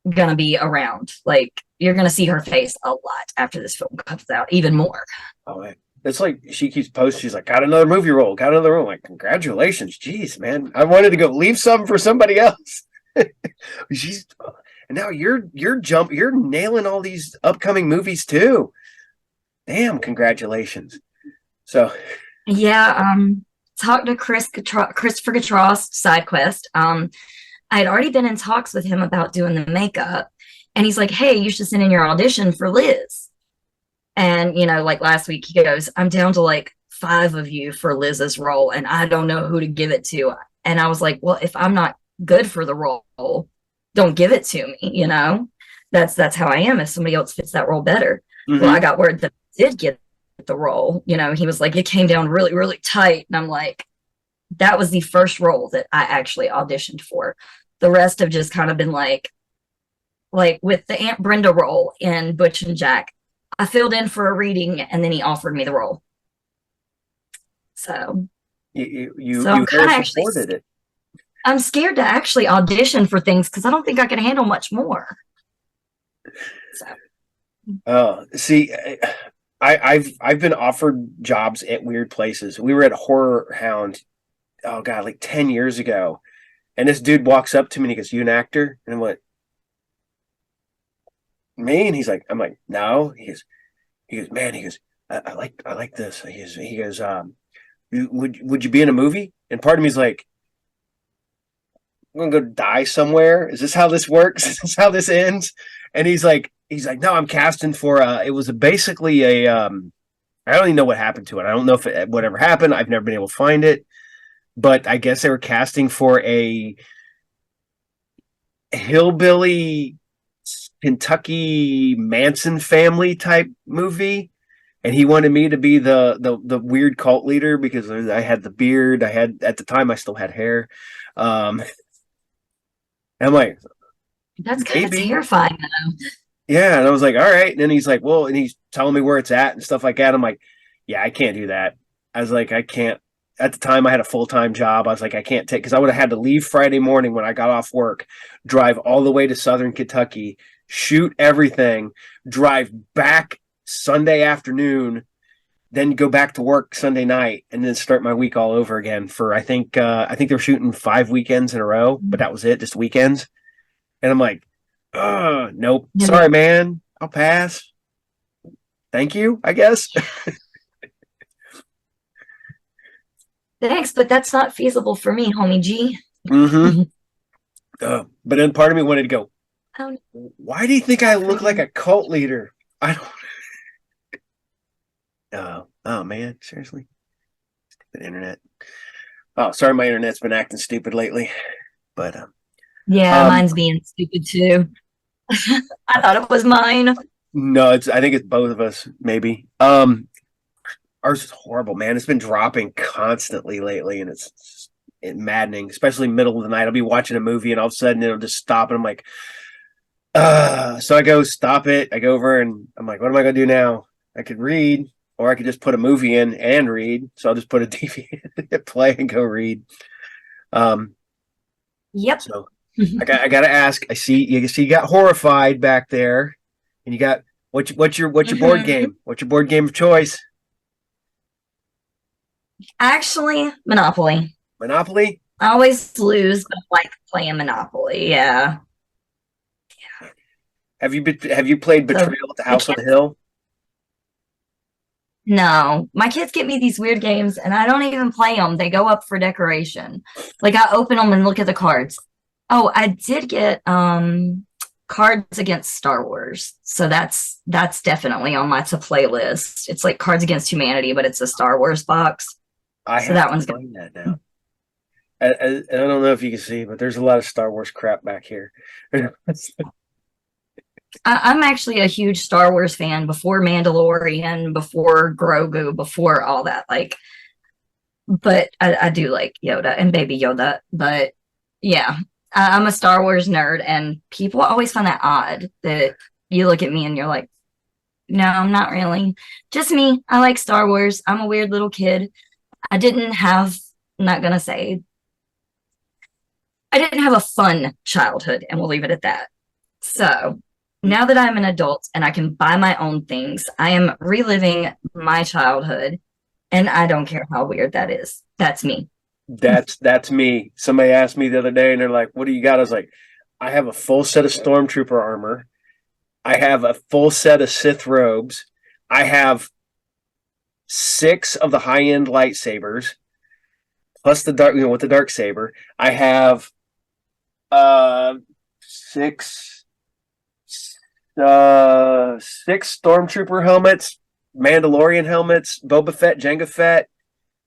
gonna be around. Like, you're gonna see her face a lot after this film comes out, even more. Oh, It's like she keeps posting. She's like, got another movie role, got another role. I'm like, congratulations, jeez, man. I wanted to go leave some for somebody else. She's and now you're nailing all these upcoming movies too. Damn, congratulations. So Yeah, talked to Christopher Gatros, side quest. I had already been in talks with him about doing the makeup, and he's like, "Hey, you should send in your audition for Liz." And like last week, he goes, "I'm down to like 5 of you for Liz's role, and I don't know who to give it to." And I was like, "Well, if I'm not good for the role, don't give it to me." That's how I am. If somebody else fits that role better. Well, I got word that I did get the role. He was like, it came down really, really tight, and I'm like, that was the first role that I actually auditioned for. The rest have just kind of been like with the Aunt Brenda role in Butch and Jack. I filled in for a reading, and then he offered me the role. So you I'm kind of actually supported it. I'm scared to actually audition for things because I don't think I can handle much more. So See, I've been offered jobs at weird places. We were at Horror Hound, oh god, like 10 years ago, and this dude walks up to me and he goes, "You an actor?" And I'm like, "Me?" And I'm like, "No." He goes, "Man," he goes, I like this." He goes, would you be in a movie? And part of me is like, I'm gonna go die somewhere. Is this how this works? Is this how this ends? And he's like, "No, I'm casting for it was basically a I don't even know what happened to it. I don't know if whatever happened. I've never been able to find it, but I guess they were casting for a hillbilly Kentucky Manson family type movie, and he wanted me to be the weird cult leader because I had the beard. I had at the time I still had hair. I'm like, that's kind of maybe. terrifying, though. Yeah, and I was like, all right. And then he's like, well, and he's telling me where it's at and stuff like that. I'm like, yeah, I can't do that. I was like, I can't. At the time, I had a full time job. I was like, I can't take because I would have had to leave Friday morning when I got off work, drive all the way to Southern Kentucky, shoot everything, drive back Sunday afternoon, then go back to work Sunday night, and then start my week all over again. For I think they were shooting 5 weekends in a row, but that was it, just weekends. And I'm like, nope. Sorry, man. I'll pass. Thank you, I guess. Thanks, but that's not feasible for me, homie G. Mm-hmm. But then part of me wanted to go, Oh, why do you think I look like a cult leader? I don't. Oh man, seriously. Stupid internet. Oh, sorry, my internet's been acting stupid lately. But yeah, mine's being stupid too. I thought it was mine. no, I think it's both of us, maybe. Ours is horrible, man. It's been dropping constantly lately, and it's maddening, especially middle of the night. I'll be watching a movie, and all of a sudden it'll just stop, and I'm like, so I go stop it. I go over, and I'm like, what am I gonna do now? I could read, or I could just put a movie in and read. So I'll just put a DVD play and go read. Yep. So I gotta ask. I see you got horrified back there, and you got what's your board game? What's your board game of choice? Actually, Monopoly. Monopoly. I always lose, but I like playing Monopoly. Yeah. Have you played Betrayal at the House on the Hill? No, my kids get me these weird games, and I don't even play them. They go up for decoration. Like I open them and look at the cards. Oh, I did get Cards Against Star Wars, so that's definitely on my to play list. It's like Cards Against Humanity, but it's a Star Wars box. So that one's going that now. I don't know if you can see, but there's a lot of Star Wars crap back here. I'm actually a huge Star Wars fan before Mandalorian, before Grogu, before all that. But I do like Yoda and Baby Yoda. But yeah, I'm a Star Wars nerd, and people always find that odd that you look at me and you're like, no, I'm not really. Just me. I like Star Wars. I'm a weird little kid. I didn't have, I'm not going to say, I didn't have a fun childhood, and we'll leave it at that. So now that I'm an adult and I can buy my own things, I am reliving my childhood, and I don't care how weird that is. That's me. That's me. Somebody asked me the other day, and they're like, "What do you got?" I was like, "I have a full set of stormtrooper armor. I have a full set of Sith robes. I have 6 of the high end lightsabers, plus the dark, with the dark saber. I have 6 stormtrooper helmets, Mandalorian helmets, Boba Fett, Jango Fett,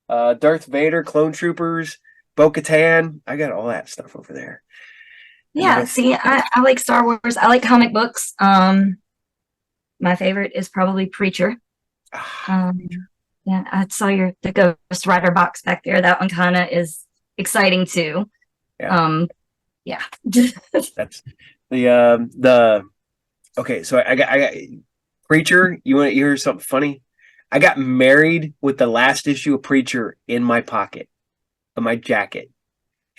Darth Vader, clone troopers, Bo-Katan. I got all that stuff over there. Yeah, see, I like Star Wars. I like comic books. My favorite is probably Preacher. Um, yeah, I saw the Ghost Rider box back there. That one kind of is exciting too. Yeah. Yeah. That's the okay. So I got Preacher. You want to hear something funny? I got married with the last issue of Preacher in my pocket of my jacket.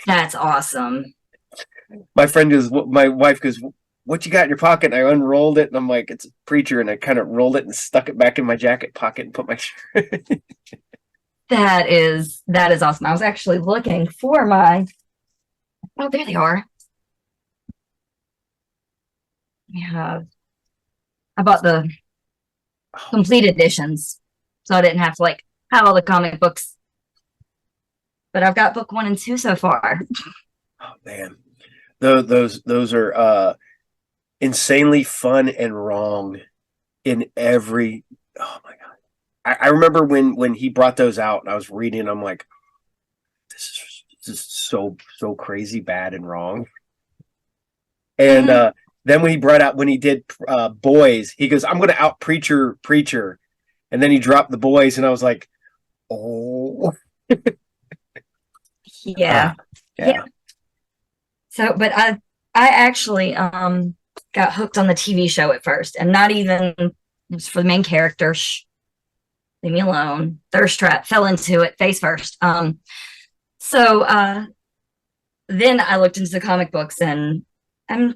That's awesome. My wife goes, "What you got in your pocket?" And I unrolled it, and I'm like, "It's a Preacher," and I kind of rolled it and stuck it back in my jacket pocket and put my shirt. That is awesome. I was actually looking for my. Oh, there they are. I bought the complete editions, so I didn't have to have all the comic books. But I've got book 1 and 2 so far. Oh man, those are insanely fun and wrong in every. Oh my god, I remember when he brought those out, and I was reading. I'm like, this is so crazy bad and wrong. And then when he did Boys, he goes, "I'm going to out Preacher," and then he dropped the Boys, and I was like, "Oh, yeah. Yeah." So, but I actually got hooked on the TV show at first, and not even just for the main character. Shh, leave me alone. Thirst trap, fell into it face first. So then I looked into the comic books, and I'm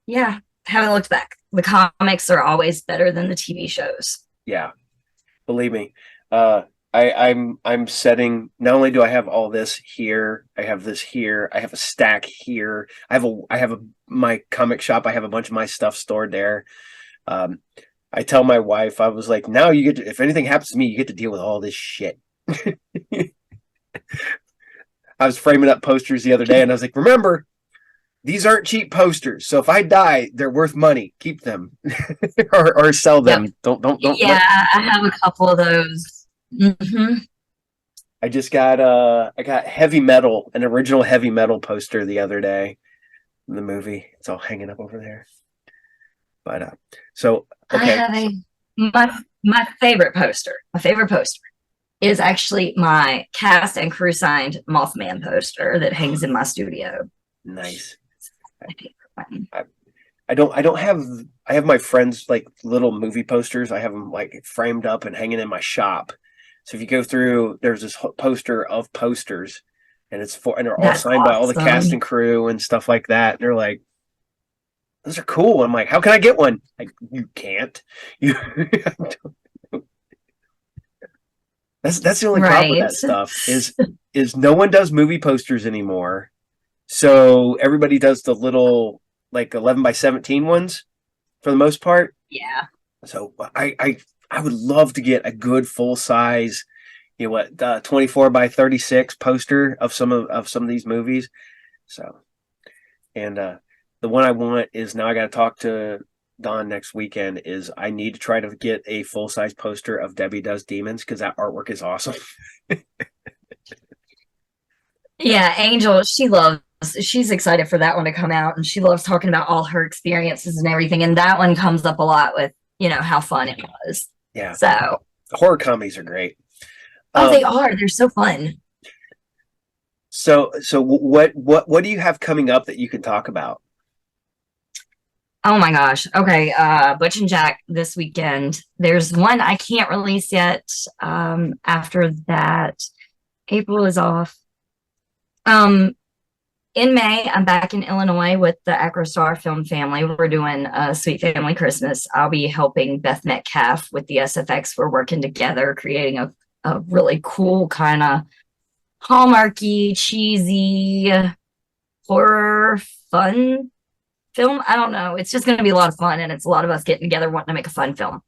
yeah, haven't looked back. The comics are always better than the TV shows. Yeah, believe me. I'm setting. Not only do I have all this here, I have this here. I have a stack here. I have my comic shop. I have a bunch of my stuff stored there. I tell my wife, I was like, now you get to, if anything happens to me, you get to deal with all this shit. I was framing up posters the other day, and I was like, remember, these aren't cheap posters. So if I die, they're worth money. Keep them or sell them. Yep. Don't. Yeah, I have a couple of those. Mm-hmm. I just got I got Heavy Metal, an original Heavy Metal poster the other day in the movie. It's all hanging up over there. But so okay. I have my favorite poster. My favorite poster is actually my cast and crew signed Mothman poster that hangs in my studio. Nice. I don't have. I have my friends little movie posters. I have them framed up and hanging in my shop. So if you go through, there's this poster of posters, and they're all signed by all the cast and crew and stuff like that. And they're like, those are cool. I'm like, how can I get one? Like, you can't. That's the only problem with that stuff is no one does movie posters anymore. So everybody does the little 11 by 17 ones for the most part. Yeah. So I would love to get a good full size, 24 by 36 poster of some of these movies. So, and the one I want is, now I got to talk to Don next weekend, is I need to try to get a full size poster of Debbie Does Demons, because that artwork is awesome. Yeah, Angel, she's excited for that one to come out, and she loves talking about all her experiences and everything. And that one comes up a lot with, how fun it was. Yeah. So horror comedies are great. Oh, they are. They're so fun. So what do you have coming up that you can talk about? Oh my gosh. Okay. Butch and Jack this weekend. There's one I can't release yet. After that, April is off. in May, I'm back in Illinois with the AcroStar Film family. We're doing a Sweet Family Christmas. I'll be helping Beth Metcalf with the SFX. We're working together, creating a really cool kind of hallmarky, cheesy horror fun film. I don't know. It's just going to be a lot of fun, and it's a lot of us getting together wanting to make a fun film.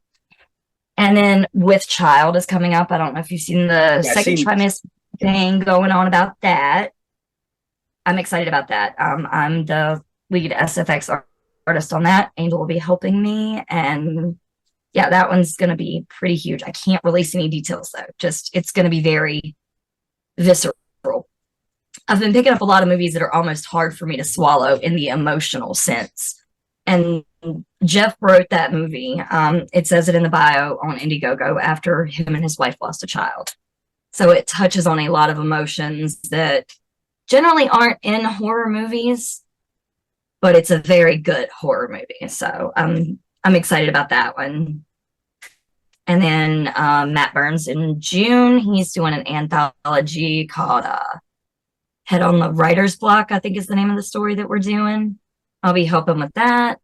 And then With Child is coming up. I don't know if you've seen the second trimester thing going on about that. I'm excited about that. I'm the lead SFX artist on that. Angel will be helping me, and yeah, that one's going to be pretty huge. I can't release any details though. Just it's going to be very visceral. I've been picking up a lot of movies that are almost hard for me to swallow in the emotional sense. And Jeff wrote that movie. It says it in the bio on Indiegogo after him and his wife lost a child. So it touches on a lot of emotions that generally aren't in horror movies, but it's a very good horror movie. So I'm excited about that one. And then Matt Burns in June, he's doing an anthology called Head on the Writer's Block, I think is the name of the story that we're doing. I'll be helping with that.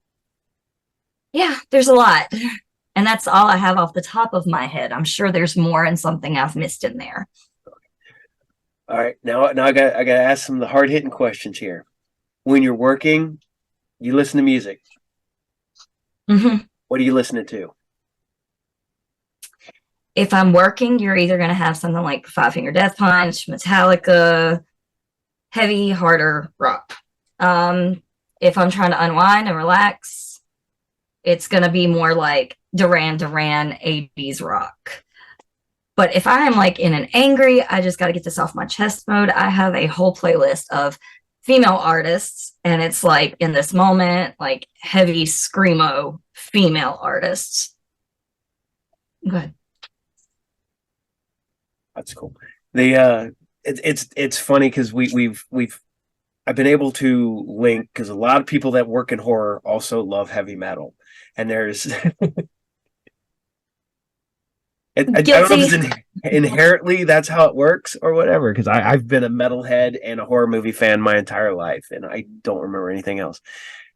Yeah, there's a lot. And that's all I have off the top of my head. I'm sure there's more and something I've missed in there. All right, now I got to ask some of the hard hitting questions here. When you're working, you listen to music. Mm-hmm. What are you listening to? If I'm working, you're either going to have something like Five Finger Death Punch, Metallica, heavy, harder rock. If I'm trying to unwind and relax, it's going to be more like Duran Duran 80s rock. But if I am like in an angry, I just got to get this off my chest mode, I have a whole playlist of female artists, and it's like in this moment, like heavy screamo female artists. Go ahead. That's cool. It's funny because I've been able to link because a lot of people that work in horror also love heavy metal, and there's I don't know if it's inherently that's how it works or whatever, because I've been a metalhead and a horror movie fan my entire life, and I don't remember anything else.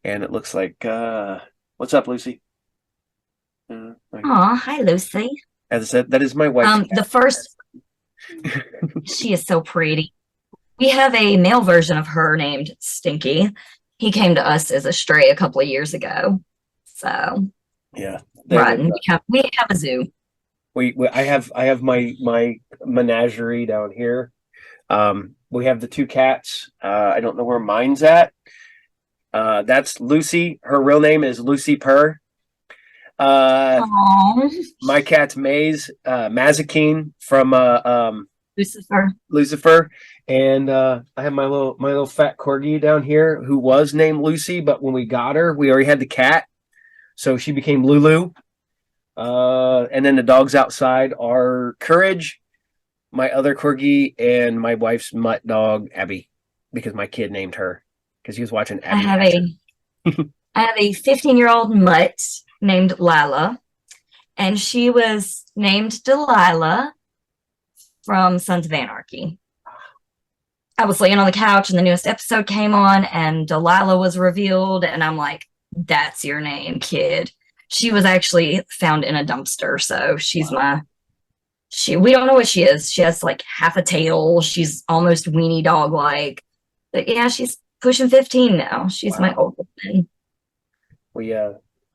And it looks like what's up, Lucy? Oh, hi, Lucy. As I said, that is my wife. The first, she is so pretty. We have a male version of her named Stinky. He came to us as a stray a couple of years ago. So yeah, right, we have a zoo. I have my menagerie down here. We have the two cats. I don't know where mine's at. That's Lucy. Her real name is Lucy Purr. My cat's Mazikeen from Lucifer. And I have my little fat corgi down here who was named Lucy, but when we got her, we already had the cat, so she became Lulu. And then the dogs outside are Courage, my other corgi, and my wife's mutt dog Abby, because my kid named her because he was watching Abby. I have a 15-year-old mutt named Lila, and she was named Delilah from Sons of Anarchy. I was laying on the couch and the newest episode came on and Delilah was revealed, and I'm like, that's your name, kid. She was actually found in a dumpster, so she's we don't know what she is. She has like half a tail. She's almost weenie dog like. But yeah, she's pushing 15 now. She's my old woman.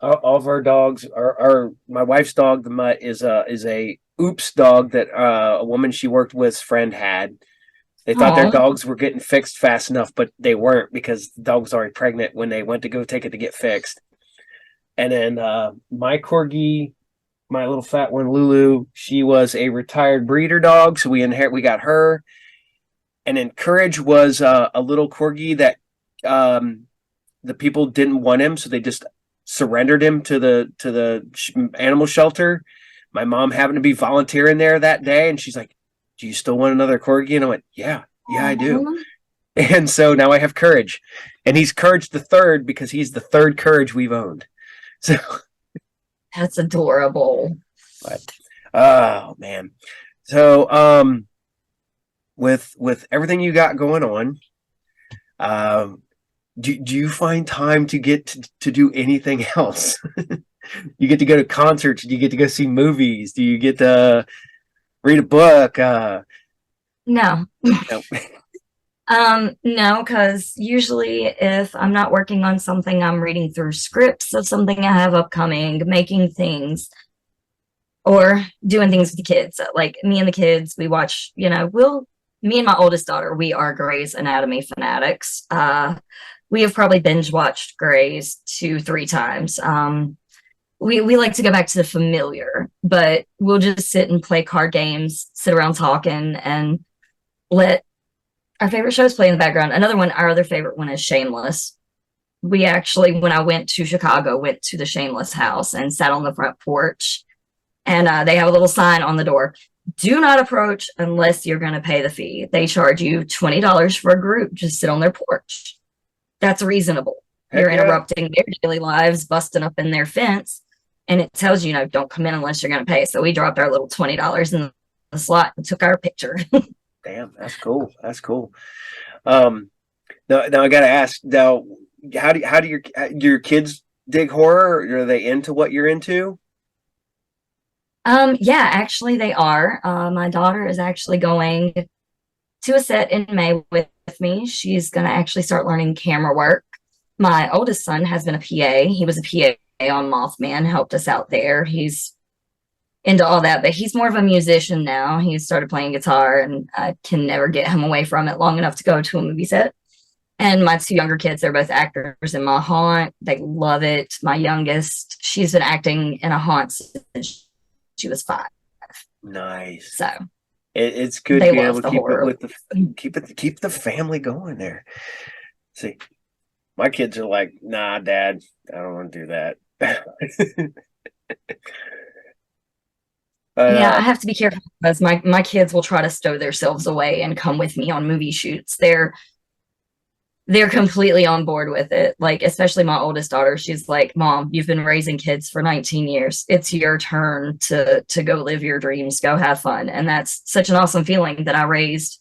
All of our dogs are my wife's dog, the mutt, is a oops dog that a woman she worked with's friend had. They thought their dogs were getting fixed fast enough, but they weren't, because the dog was already pregnant when they went to go take it to get fixed. And then my corgi, my little fat one, Lulu, she was a retired breeder dog, so we got her. And then Courage was a little corgi that the people didn't want him, so they just surrendered him to the animal shelter. My mom happened to be volunteering there that day, and she's like, do you still want another corgi? And I went, yeah, I do. And so now I have Courage, and he's Courage the third because he's the third Courage we've owned. So that's adorable. But, oh man. So with everything you got going on, Um, do you find time to get to do anything else? You get to go to concerts? Do you get to go see movies? Do you get to read a book? No. No. No, because usually if I'm not working on something, I'm reading through scripts of something I have upcoming, making things, or doing things with the kids. Like me and the kids, we watch, me and my oldest daughter, we are Grey's Anatomy fanatics. We have probably binge watched Grey's 2, 3 times. We like to go back to the familiar, but we'll just sit and play card games, sit around talking, and let our favorite shows play in the background. Another one, our other favorite one is Shameless. We actually, when I went to Chicago, went to the Shameless house and sat on the front porch. And they have a little sign on the door. Do not approach unless you're going to pay the fee. They charge you $20 for a group. Just sit on their porch. That's reasonable. Heck You're yeah. interrupting their daily lives, busting up in their fence. And it tells you, don't come in unless you're going to pay. So we dropped our little $20 in the slot and took our picture. Damn, that's cool. That's cool. Now I got to ask. Now, how do your kids dig horror? Are they into what you're into? Yeah, actually they are. My daughter is actually going to a set in May with me. She's going to actually start learning camera work. My oldest son has been a PA. He was a PA on Mothman, helped us out there. He's into all that, but he's more of a musician now. He started playing guitar, and I can never get him away from it long enough to go to a movie set. And my two younger kids, they're both actors in my haunt. They love it. My youngest, she's been acting in a haunt since she was 5. Nice. So it's good they being love able to the horror. keep the family going there. See, my kids are like, nah, Dad, I don't want to do that. But Yeah, I have to be careful because my kids will try to stow themselves away and come with me on movie shoots. They're completely on board with it. Like, especially my oldest daughter, she's like, Mom, you've been raising kids for 19 years. It's your turn to go live your dreams, go have fun. And that's such an awesome feeling that I raised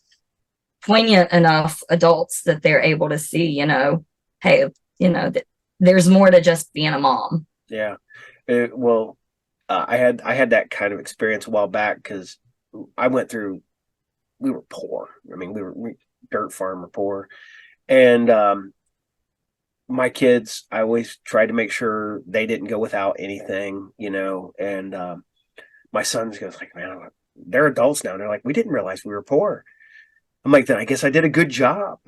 poignant enough adults that they're able to see, hey, that there's more to just being a mom. yeah, well, I had that kind of experience a while back because I went through. We were poor. I mean, we dirt farmer poor, and my kids, I always tried to make sure they didn't go without anything, And my son goes like, "Man, they're adults now." And they're like, "We didn't realize we were poor." I'm like, "Then I guess I did a good job."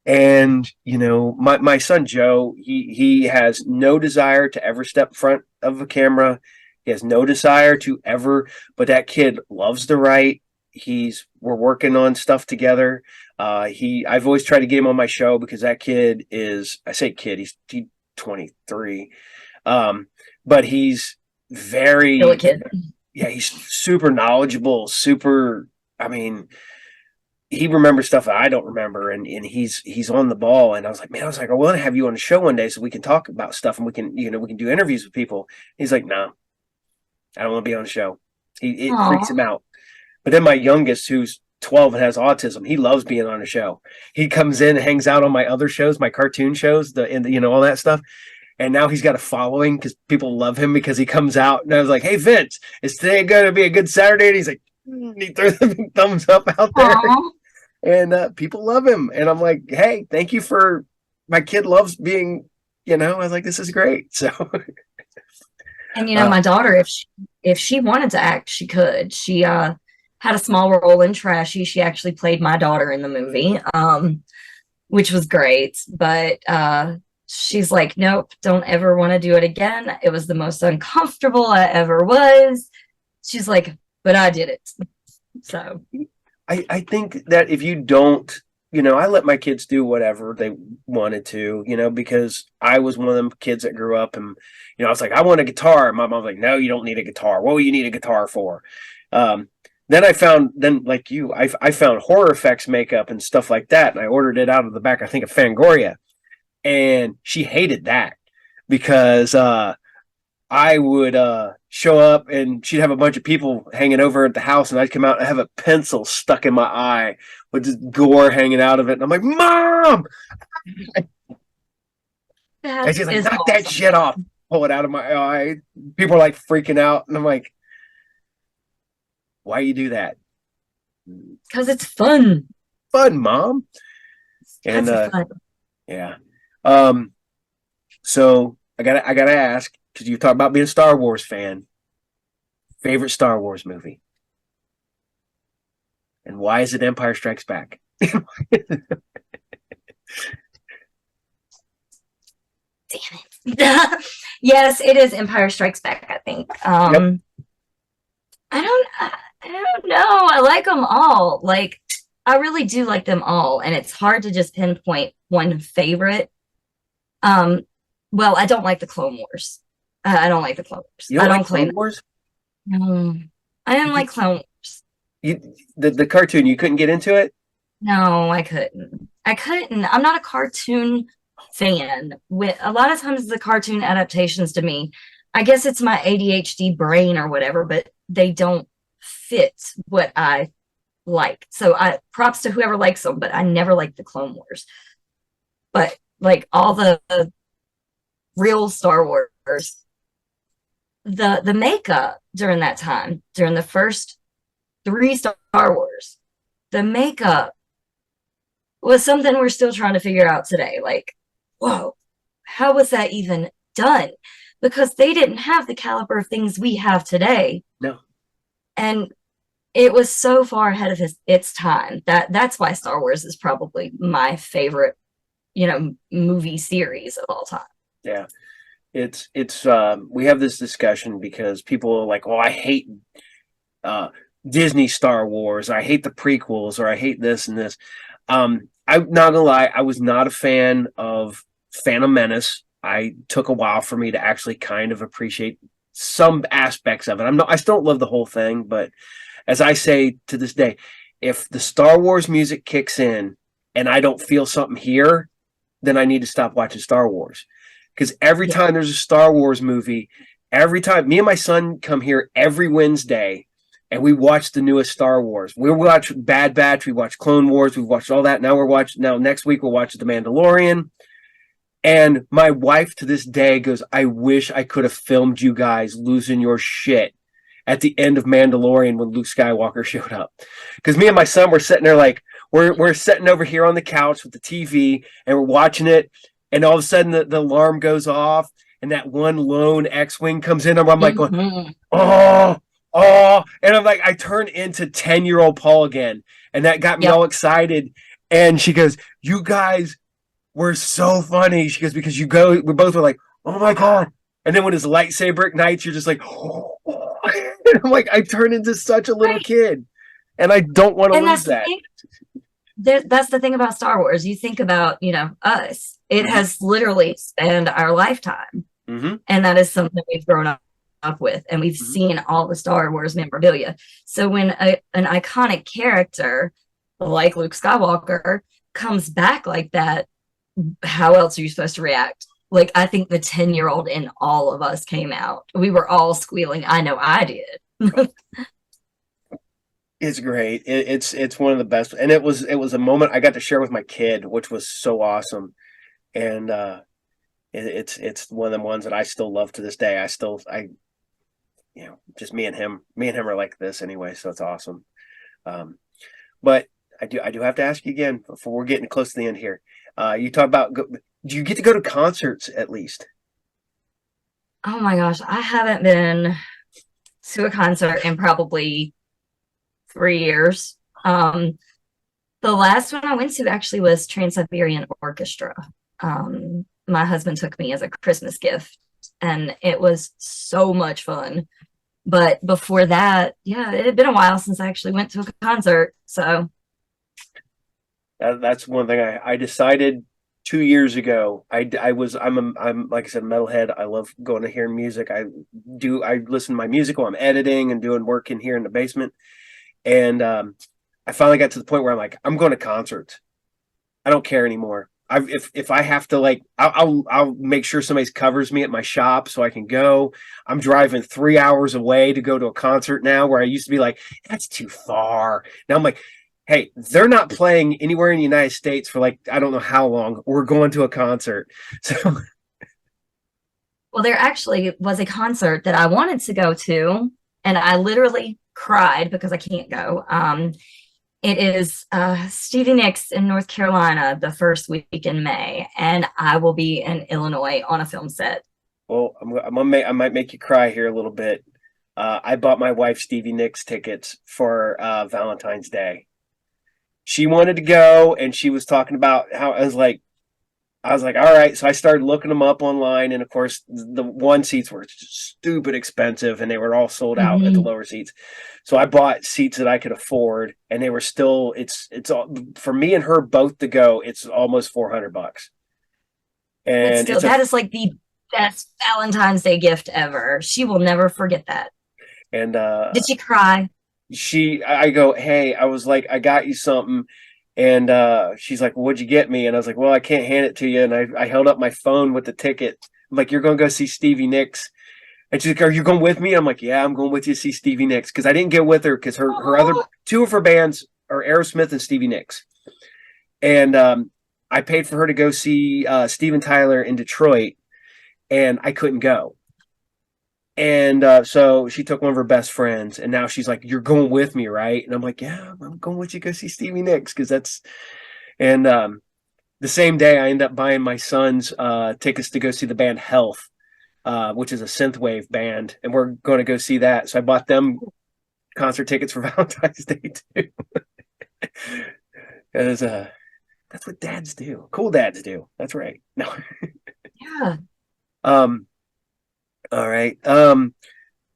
And my son Joe, he has no desire to ever step in front of a camera. He has no desire to ever, but that kid loves to write. We're working on stuff together. I've always tried to get him on my show because that kid is, I say kid, he's 23. But he's very, Still a kid. yeah, he's super knowledgeable, I mean, he remembers stuff that I don't remember, and he's on the ball. And I was like, I want to have you on the show one day so we can talk about stuff and we can do interviews with people. He's like, no, I don't want to be on the show. It freaks him out. But then my youngest, who's 12 and has autism, he loves being on the show. He comes in and hangs out on my other shows, my cartoon shows, all that stuff. And now he's got a following because people love him because he comes out. And I was like, hey, Vince, is today going to be a good Saturday? And he's like, he throws a big thumbs up out there. Aww. And people love him. And I'm like, hey, thank you my kid loves being, I was like, this is great. So. And my daughter, if she wanted to act, she could. She had a small role in Trashy. She actually played my daughter in the movie, which was great. But she's like, nope, don't ever want to do it again. It was the most uncomfortable I ever was. She's like, but I did it. So I think that if you don't, I let my kids do whatever they wanted to, because I was one of them kids that grew up and, I was like, I want a guitar. And my mom was like, no, you don't need a guitar. What will you need a guitar for? Then I found, like you, I found horror effects makeup and stuff like that. And I ordered it out of the back, I think, of Fangoria. And she hated that because I would show up and she'd have a bunch of people hanging over at the house, and I'd come out and have a pencil stuck in my eye with just gore hanging out of it. And I'm like, Mom! And That she's like, is knock that awesome. shit off. Pull it out of my eye. People are like freaking out. And I'm like, why you do that? Because it's fun. Fun, Mom. It's And lots of fun. yeah. Um, so I gotta ask, because you talked about being a Star Wars fan. Favorite Star Wars movie? And why is it Empire Strikes Back? Damn it. Yes, it is Empire Strikes Back, I think. Yep. I don't know. I like them all. Like, I really do like them all, and it's hard to just pinpoint one favorite. Um, well, I don't like the Clone Wars. I don't like the Clone Wars. You I don't don't like claim Clone Wars? no. I didn't like Clone Wars. You the cartoon, you couldn't get into it? No, I couldn't. I couldn't. I'm not a cartoon fan. With a lot of times the cartoon adaptations to me, I guess it's my ADHD brain or whatever, but they don't fit what I like. So I props to whoever likes them, but I never liked the Clone Wars. But like all the real Star Wars, the makeup during that time, during the first three Star Wars, the makeup was something we're still trying to figure out today. Like, whoa, how was that even done? Because they didn't have the caliber of things we have today. No. And it was so far ahead of its time that's why Star Wars is probably my favorite, movie series of all time. Yeah. It's we have this discussion because people are like, "Oh, I hate uh Disney Star Wars. I hate the prequels, or I hate this and this." I'm not gonna lie, I was not a fan of Phantom Menace. I took a while for me to actually kind of appreciate some aspects of it. I still don't love the whole thing, but as I say to this day, if the Star Wars music kicks in and I don't feel something here, then I need to stop watching Star Wars. Because every Yeah. time there's a Star Wars movie, every time me and my son come here every Wednesday and we watch the newest Star Wars. We watch Bad Batch, we watch Clone Wars, we've watched all that. Now next week we'll watch The Mandalorian. And my wife to this day goes, I wish I could have filmed you guys losing your shit at the end of Mandalorian when Luke Skywalker showed up. Because me and my son were sitting there like, we're sitting over here on the couch with the TV and we're watching it. And all of a sudden the alarm goes off and that one lone X-Wing comes in. And I'm like, Mm-hmm. oh, oh. And I'm like, I turned into 10-year-old Paul again. And that got me Yep. all excited. And she goes, you guys were so funny. She goes, because we both were like, oh my God. And then when his lightsaber ignites, you're just like, oh. And I'm like, I turned into such a little Right. kid. And I don't want to And lose that's the that. thing. That's the thing about Star Wars. You think about, us. It Mhm. has literally spanned our lifetime. Mm-hmm. And that is something we've grown up with. And we've Mm-hmm. seen all the Star Wars memorabilia. So when an iconic character like Luke Skywalker comes back like that, how else are you supposed to react? Like, I think the 10-year-old in all of us came out. We were all squealing. I know I did. It's great. It's one of the best, and it was a moment I got to share with my kid, which was so awesome. And it's one of the ones that I still love to this day. Just me and him are like this anyway, so it's awesome. Um, but I do have to ask you again before we're getting close to the end here. You talk about do you get to go to concerts at least? Oh my gosh, I haven't been to a concert in probably 3 years. The last one I went to actually was Trans-Siberian Orchestra. My husband took me as a Christmas gift, and it was so much fun. But before that, yeah, it had been a while since I actually went to a concert. So That's one thing I decided 2 years ago. I'm like I said, a metalhead. I love going to hear music. I listen to my music while I'm editing and doing work in here in the basement. And I finally got to the point where I'm like, I'm going to concerts. I don't care anymore. if I have to like, I'll make sure somebody covers me at my shop so I can go. I'm driving 3 hours away to go to a concert now, where I used to be like, that's too far. Now I'm like, hey, they're not playing anywhere in the United States for like I don't know how long. We're going to a concert, so Well, there actually was a concert that I wanted to go to, and I literally cried because I can't go. It is Stevie Nicks in North Carolina the first week in May, and I will be in Illinois on a film set. well, I might make you cry here a little bit. I bought my wife Stevie Nicks tickets for Valentine's Day. She wanted to go, and she was talking about how I was like, all right. So I started looking them up online, and of course, the one seats were stupid expensive, and they were all sold out at the Mm-hmm. lower seats. So I bought seats that I could afford, and they were still. It's all for me and her both to go. It's almost $400, But and still, it's a that is like the best Valentine's Day gift ever. She will never forget that. and Did she cry? I go, hey, I was like, I got you something. And she's like, well, what'd you get me? And I was like, well, I can't hand it to you. And I held up my phone with the ticket. I'm like, you're going to go see Stevie Nicks. And she's like, are you going with me? I'm like, yeah, I'm going with you to see Stevie Nicks. Because I didn't get with her because her other Oh, two of her bands are Aerosmith and Stevie Nicks. And I paid for her to go see Steven Tyler in Detroit, and I couldn't go. And so she took one of her best friends, and now she's like, "You're going with me, right?" And I'm like, "Yeah, I'm going with you to go see Stevie Nicks because that's." And the same day, I end up buying my son's tickets to go see the band Health, which is a synthwave band, and we're going to go see that. So I bought them concert tickets for Valentine's Day too, because that's what dads do. Cool dads do. That's right. No. yeah. um. All right.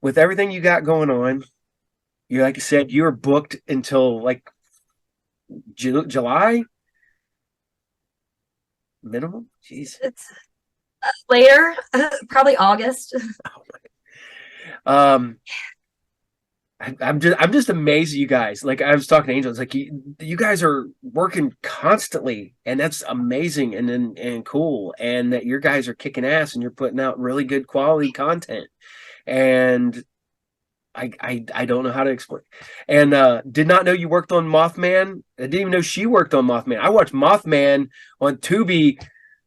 With everything you got going on, you like I said, you're booked until like July minimum. Jeez. It's later, probably August. Um, I'm just amazed at you guys. Like I was talking to Angel, it's like you guys are working constantly, and that's amazing and cool, and that your guys are kicking ass and you're putting out really good quality content. And I don't know how to explain. And did not know you worked on Mothman. I didn't even know she worked on Mothman. I watched Mothman on Tubi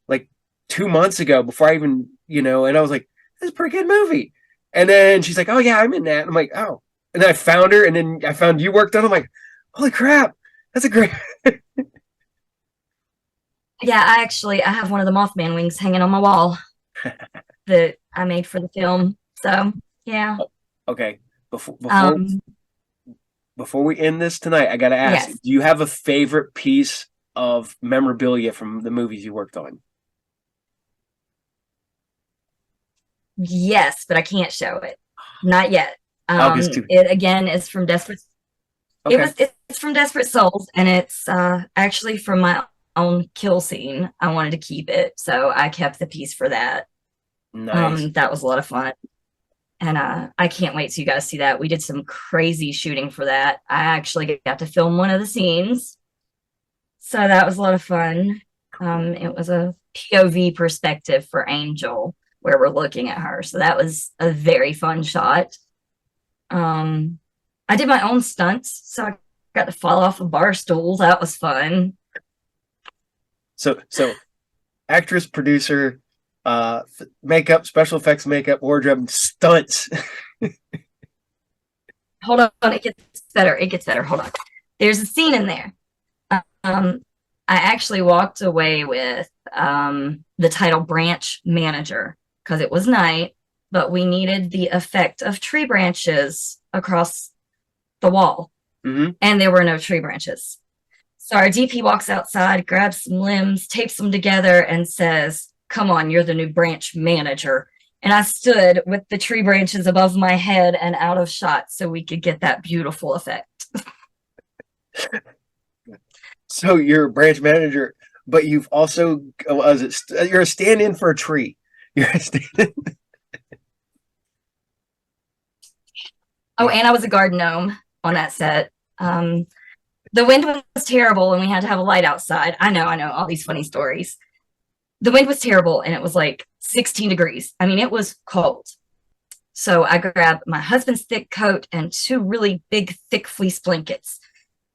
like 2 months ago before I even, and I was like, that's a pretty good movie. And then she's like, oh yeah, I'm in that. And I'm like, oh. And then I found her, and then I found you worked on. I'm like, holy crap, that's a great. Yeah, I have one of the Mothman wings hanging on my wall that I made for the film. So yeah. Okay, before before Um, before we end this tonight, I gotta ask: yes. do you have a favorite piece of memorabilia from the movies you worked on? Yes, but I can't show it. Not yet. August 2. It again is from Desperate. Okay, It's from Desperate Souls, and it's actually from my own kill scene. I wanted to keep it, so I kept the piece for that. nice. That was a lot of fun, and I can't wait till you guys see that. We did some crazy shooting for that. I actually got to film one of the scenes, so that was a lot of fun. It was a POV perspective for Angel, where we're looking at her, so that was a very fun shot. Um, I did my own stunts, so I got to fall off a bar stool. That was fun. So actress, producer, makeup, special effects, makeup, wardrobe, stunts. Hold on, it gets better. It gets better. Hold on. There's a scene in there. Um, I actually walked away with the title branch manager because it was night, but we needed the effect of tree branches across the wall, Mm-hmm. and there were no tree branches. So our DP walks outside, grabs some limbs, tapes them together, and says, come on, you're the new branch manager. And I stood with the tree branches above my head and out of shot so we could get that beautiful effect. So you're a branch manager, but you've also you're a stand-in for a tree. You're a stand-in. Oh, and I was a garden gnome on that set. The wind was terrible and we had to have a light outside. I know, all these funny stories. The wind was terrible and it was like 16 degrees. I mean, it was cold. So I grabbed my husband's thick coat and two really big, thick fleece blankets.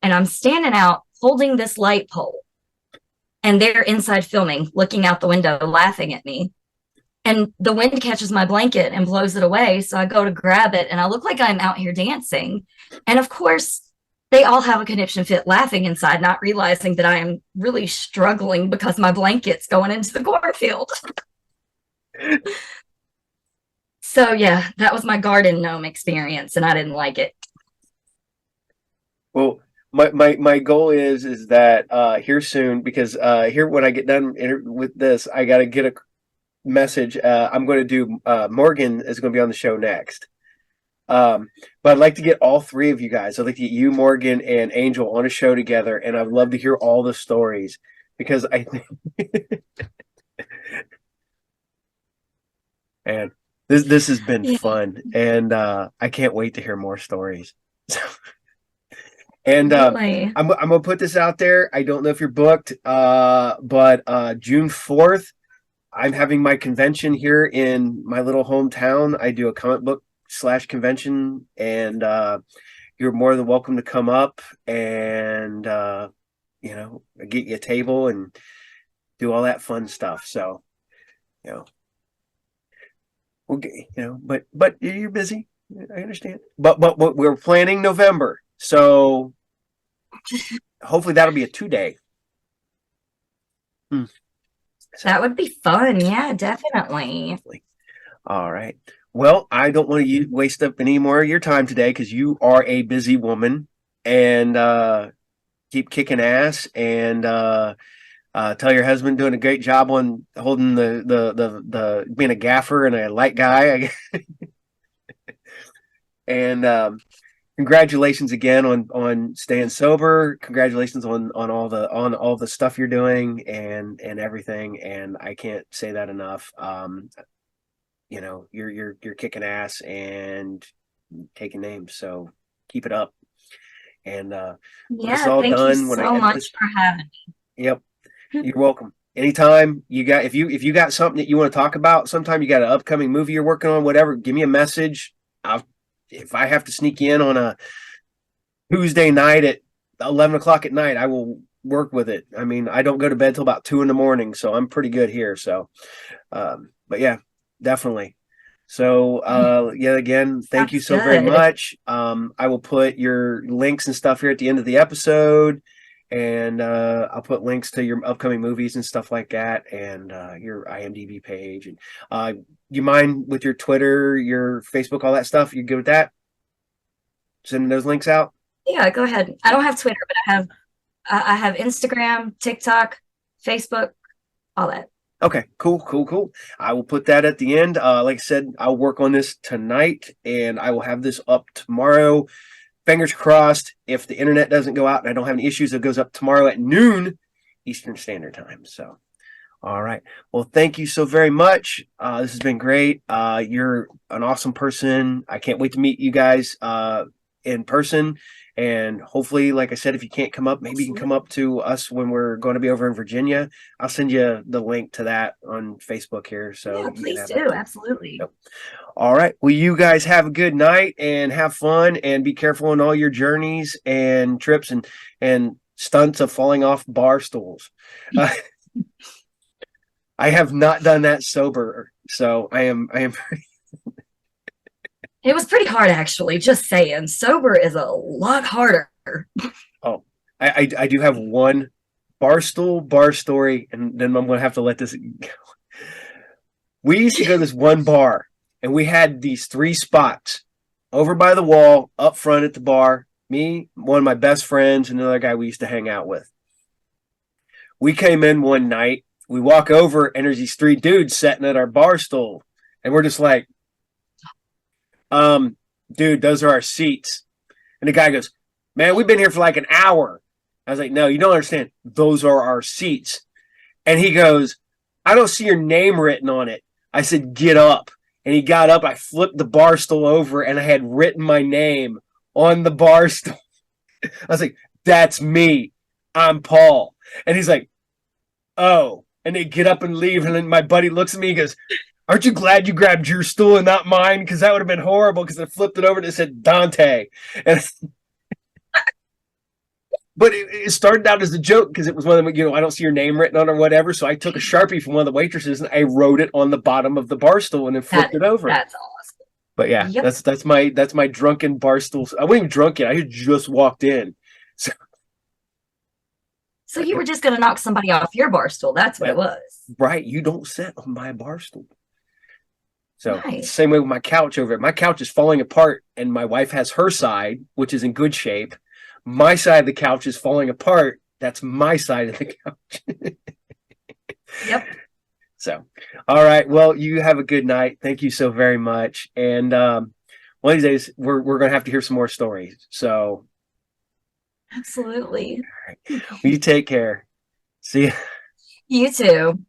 And I'm standing out holding this light pole. And they're inside filming, looking out the window, laughing at me. And the wind catches my blanket and blows it away. So I go to grab it and I look like I'm out here dancing. And of course, they all have a conniption fit laughing inside, not realizing that I am really struggling because my blanket's going into the cornfield. So yeah, that was my garden gnome experience and I didn't like it. Well, my goal is that here soon, because here when I get done with this, I got to get a message. I'm going to do Morgan is going to be on the show next. But I'd like to get all three of you guys. I'd like to get you, Morgan, and Angel on a show together, and I'd love to hear all the stories because I think and this has been fun, and I can't wait to hear more stories. And I'm gonna put this out there. I don't know if you're booked, but June 4th, I'm having my convention here in my little hometown. I do a comic book / convention, and you're more than welcome to come up and get you a table and do all that fun stuff. So, but you're busy. I understand. But we're planning November, so hopefully that'll be a 2-day. So, that would be fun. Yeah, definitely. All right. Well, I don't want to waste up any more of your time today because you are a busy woman, and keep kicking ass, and tell your husband doing a great job on holding the being a gaffer and a light guy. And congratulations again on staying sober. Congratulations on all the stuff you're doing and everything. And I can't say that enough. You're kicking ass and taking names. So keep it up. And yeah, thank you so much for having me. Yep, you're welcome. Anytime if you got something that you want to talk about, sometime you got an upcoming movie you're working on, whatever, give me a message. If I have to sneak you in on a Tuesday night at 11 o'clock at night, I will work with it. I mean, I don't go to bed till about 2 a.m, so I'm pretty good here. So, but yeah, definitely. So, again, thank you so very much. I will put your links and stuff here at the end of the episode, and I'll put links to your upcoming movies and stuff like that, and your IMDb page. And you mind with your Twitter, your Facebook, all that stuff? You good with that? Sending those links out? Yeah, go ahead. I don't have Twitter, but I have Instagram, TikTok, Facebook, all that. Okay, cool. I will put that at the end. Like I said, I'll work on this tonight, and I will have this up tomorrow. Fingers crossed. If the internet doesn't go out and I don't have any issues, it goes up tomorrow at noon Eastern Standard Time. So, all right. Well, thank you so very much. This has been great. You're an awesome person. I can't wait to meet you guys in person. And hopefully, like I said, if you can't come up, maybe you can come up to us when we're going to be over in Virginia. I'll send you the link to that on Facebook here. So yeah, please do. Absolutely. So, all right. Well, you guys have a good night and have fun and be careful on all your journeys and trips and stunts of falling off bar stools. I have not done that sober, so I am pretty. It was pretty hard, actually. Just saying, sober is a lot harder. Oh, I do have one bar story, and then I'm going to have to let this go. We used to go to this one bar, and we had these 3 spots over by the wall, up front at the bar. Me, one of my best friends, and another guy we used to hang out with. We came in one night. We walk over, and there's these 3 dudes sitting at our bar stool, and we're just like, dude, those are our seats. And the guy goes, man, we've been here for like an hour. I was like, no, you don't understand. Those are our seats. And he goes, I don't see your name written on it. I said, get up. And he got up. I flipped the bar stool over, and I had written my name on the bar stool. I was like, That's me. I'm Paul. And he's like, oh. And they get up and leave. And then my buddy looks at me and goes, aren't you glad you grabbed your stool and not mine? Because that would have been horrible because I flipped it over and it said Dante. And but it started out as a joke because it was one of them, I don't see your name written on or whatever. So I took a Sharpie from one of the waitresses and I wrote it on the bottom of the bar stool and then flipped it over. That's awesome. But yeah, yep. that's my drunken bar stool. I wasn't even drunk yet. I had just walked in. So you were just going to knock somebody off your bar stool. That's what it was. Right. You don't sit on my bar stool. So same way with my couch over it. My couch is falling apart and my wife has her side, which is in good shape. My side of the couch is falling apart. That's my side of the couch. Yep. So, all right. Well, you have a good night. Thank you so very much. And one of these days, we're going to have to hear some more stories. So, absolutely. All right. Well, you take care. See you. You too.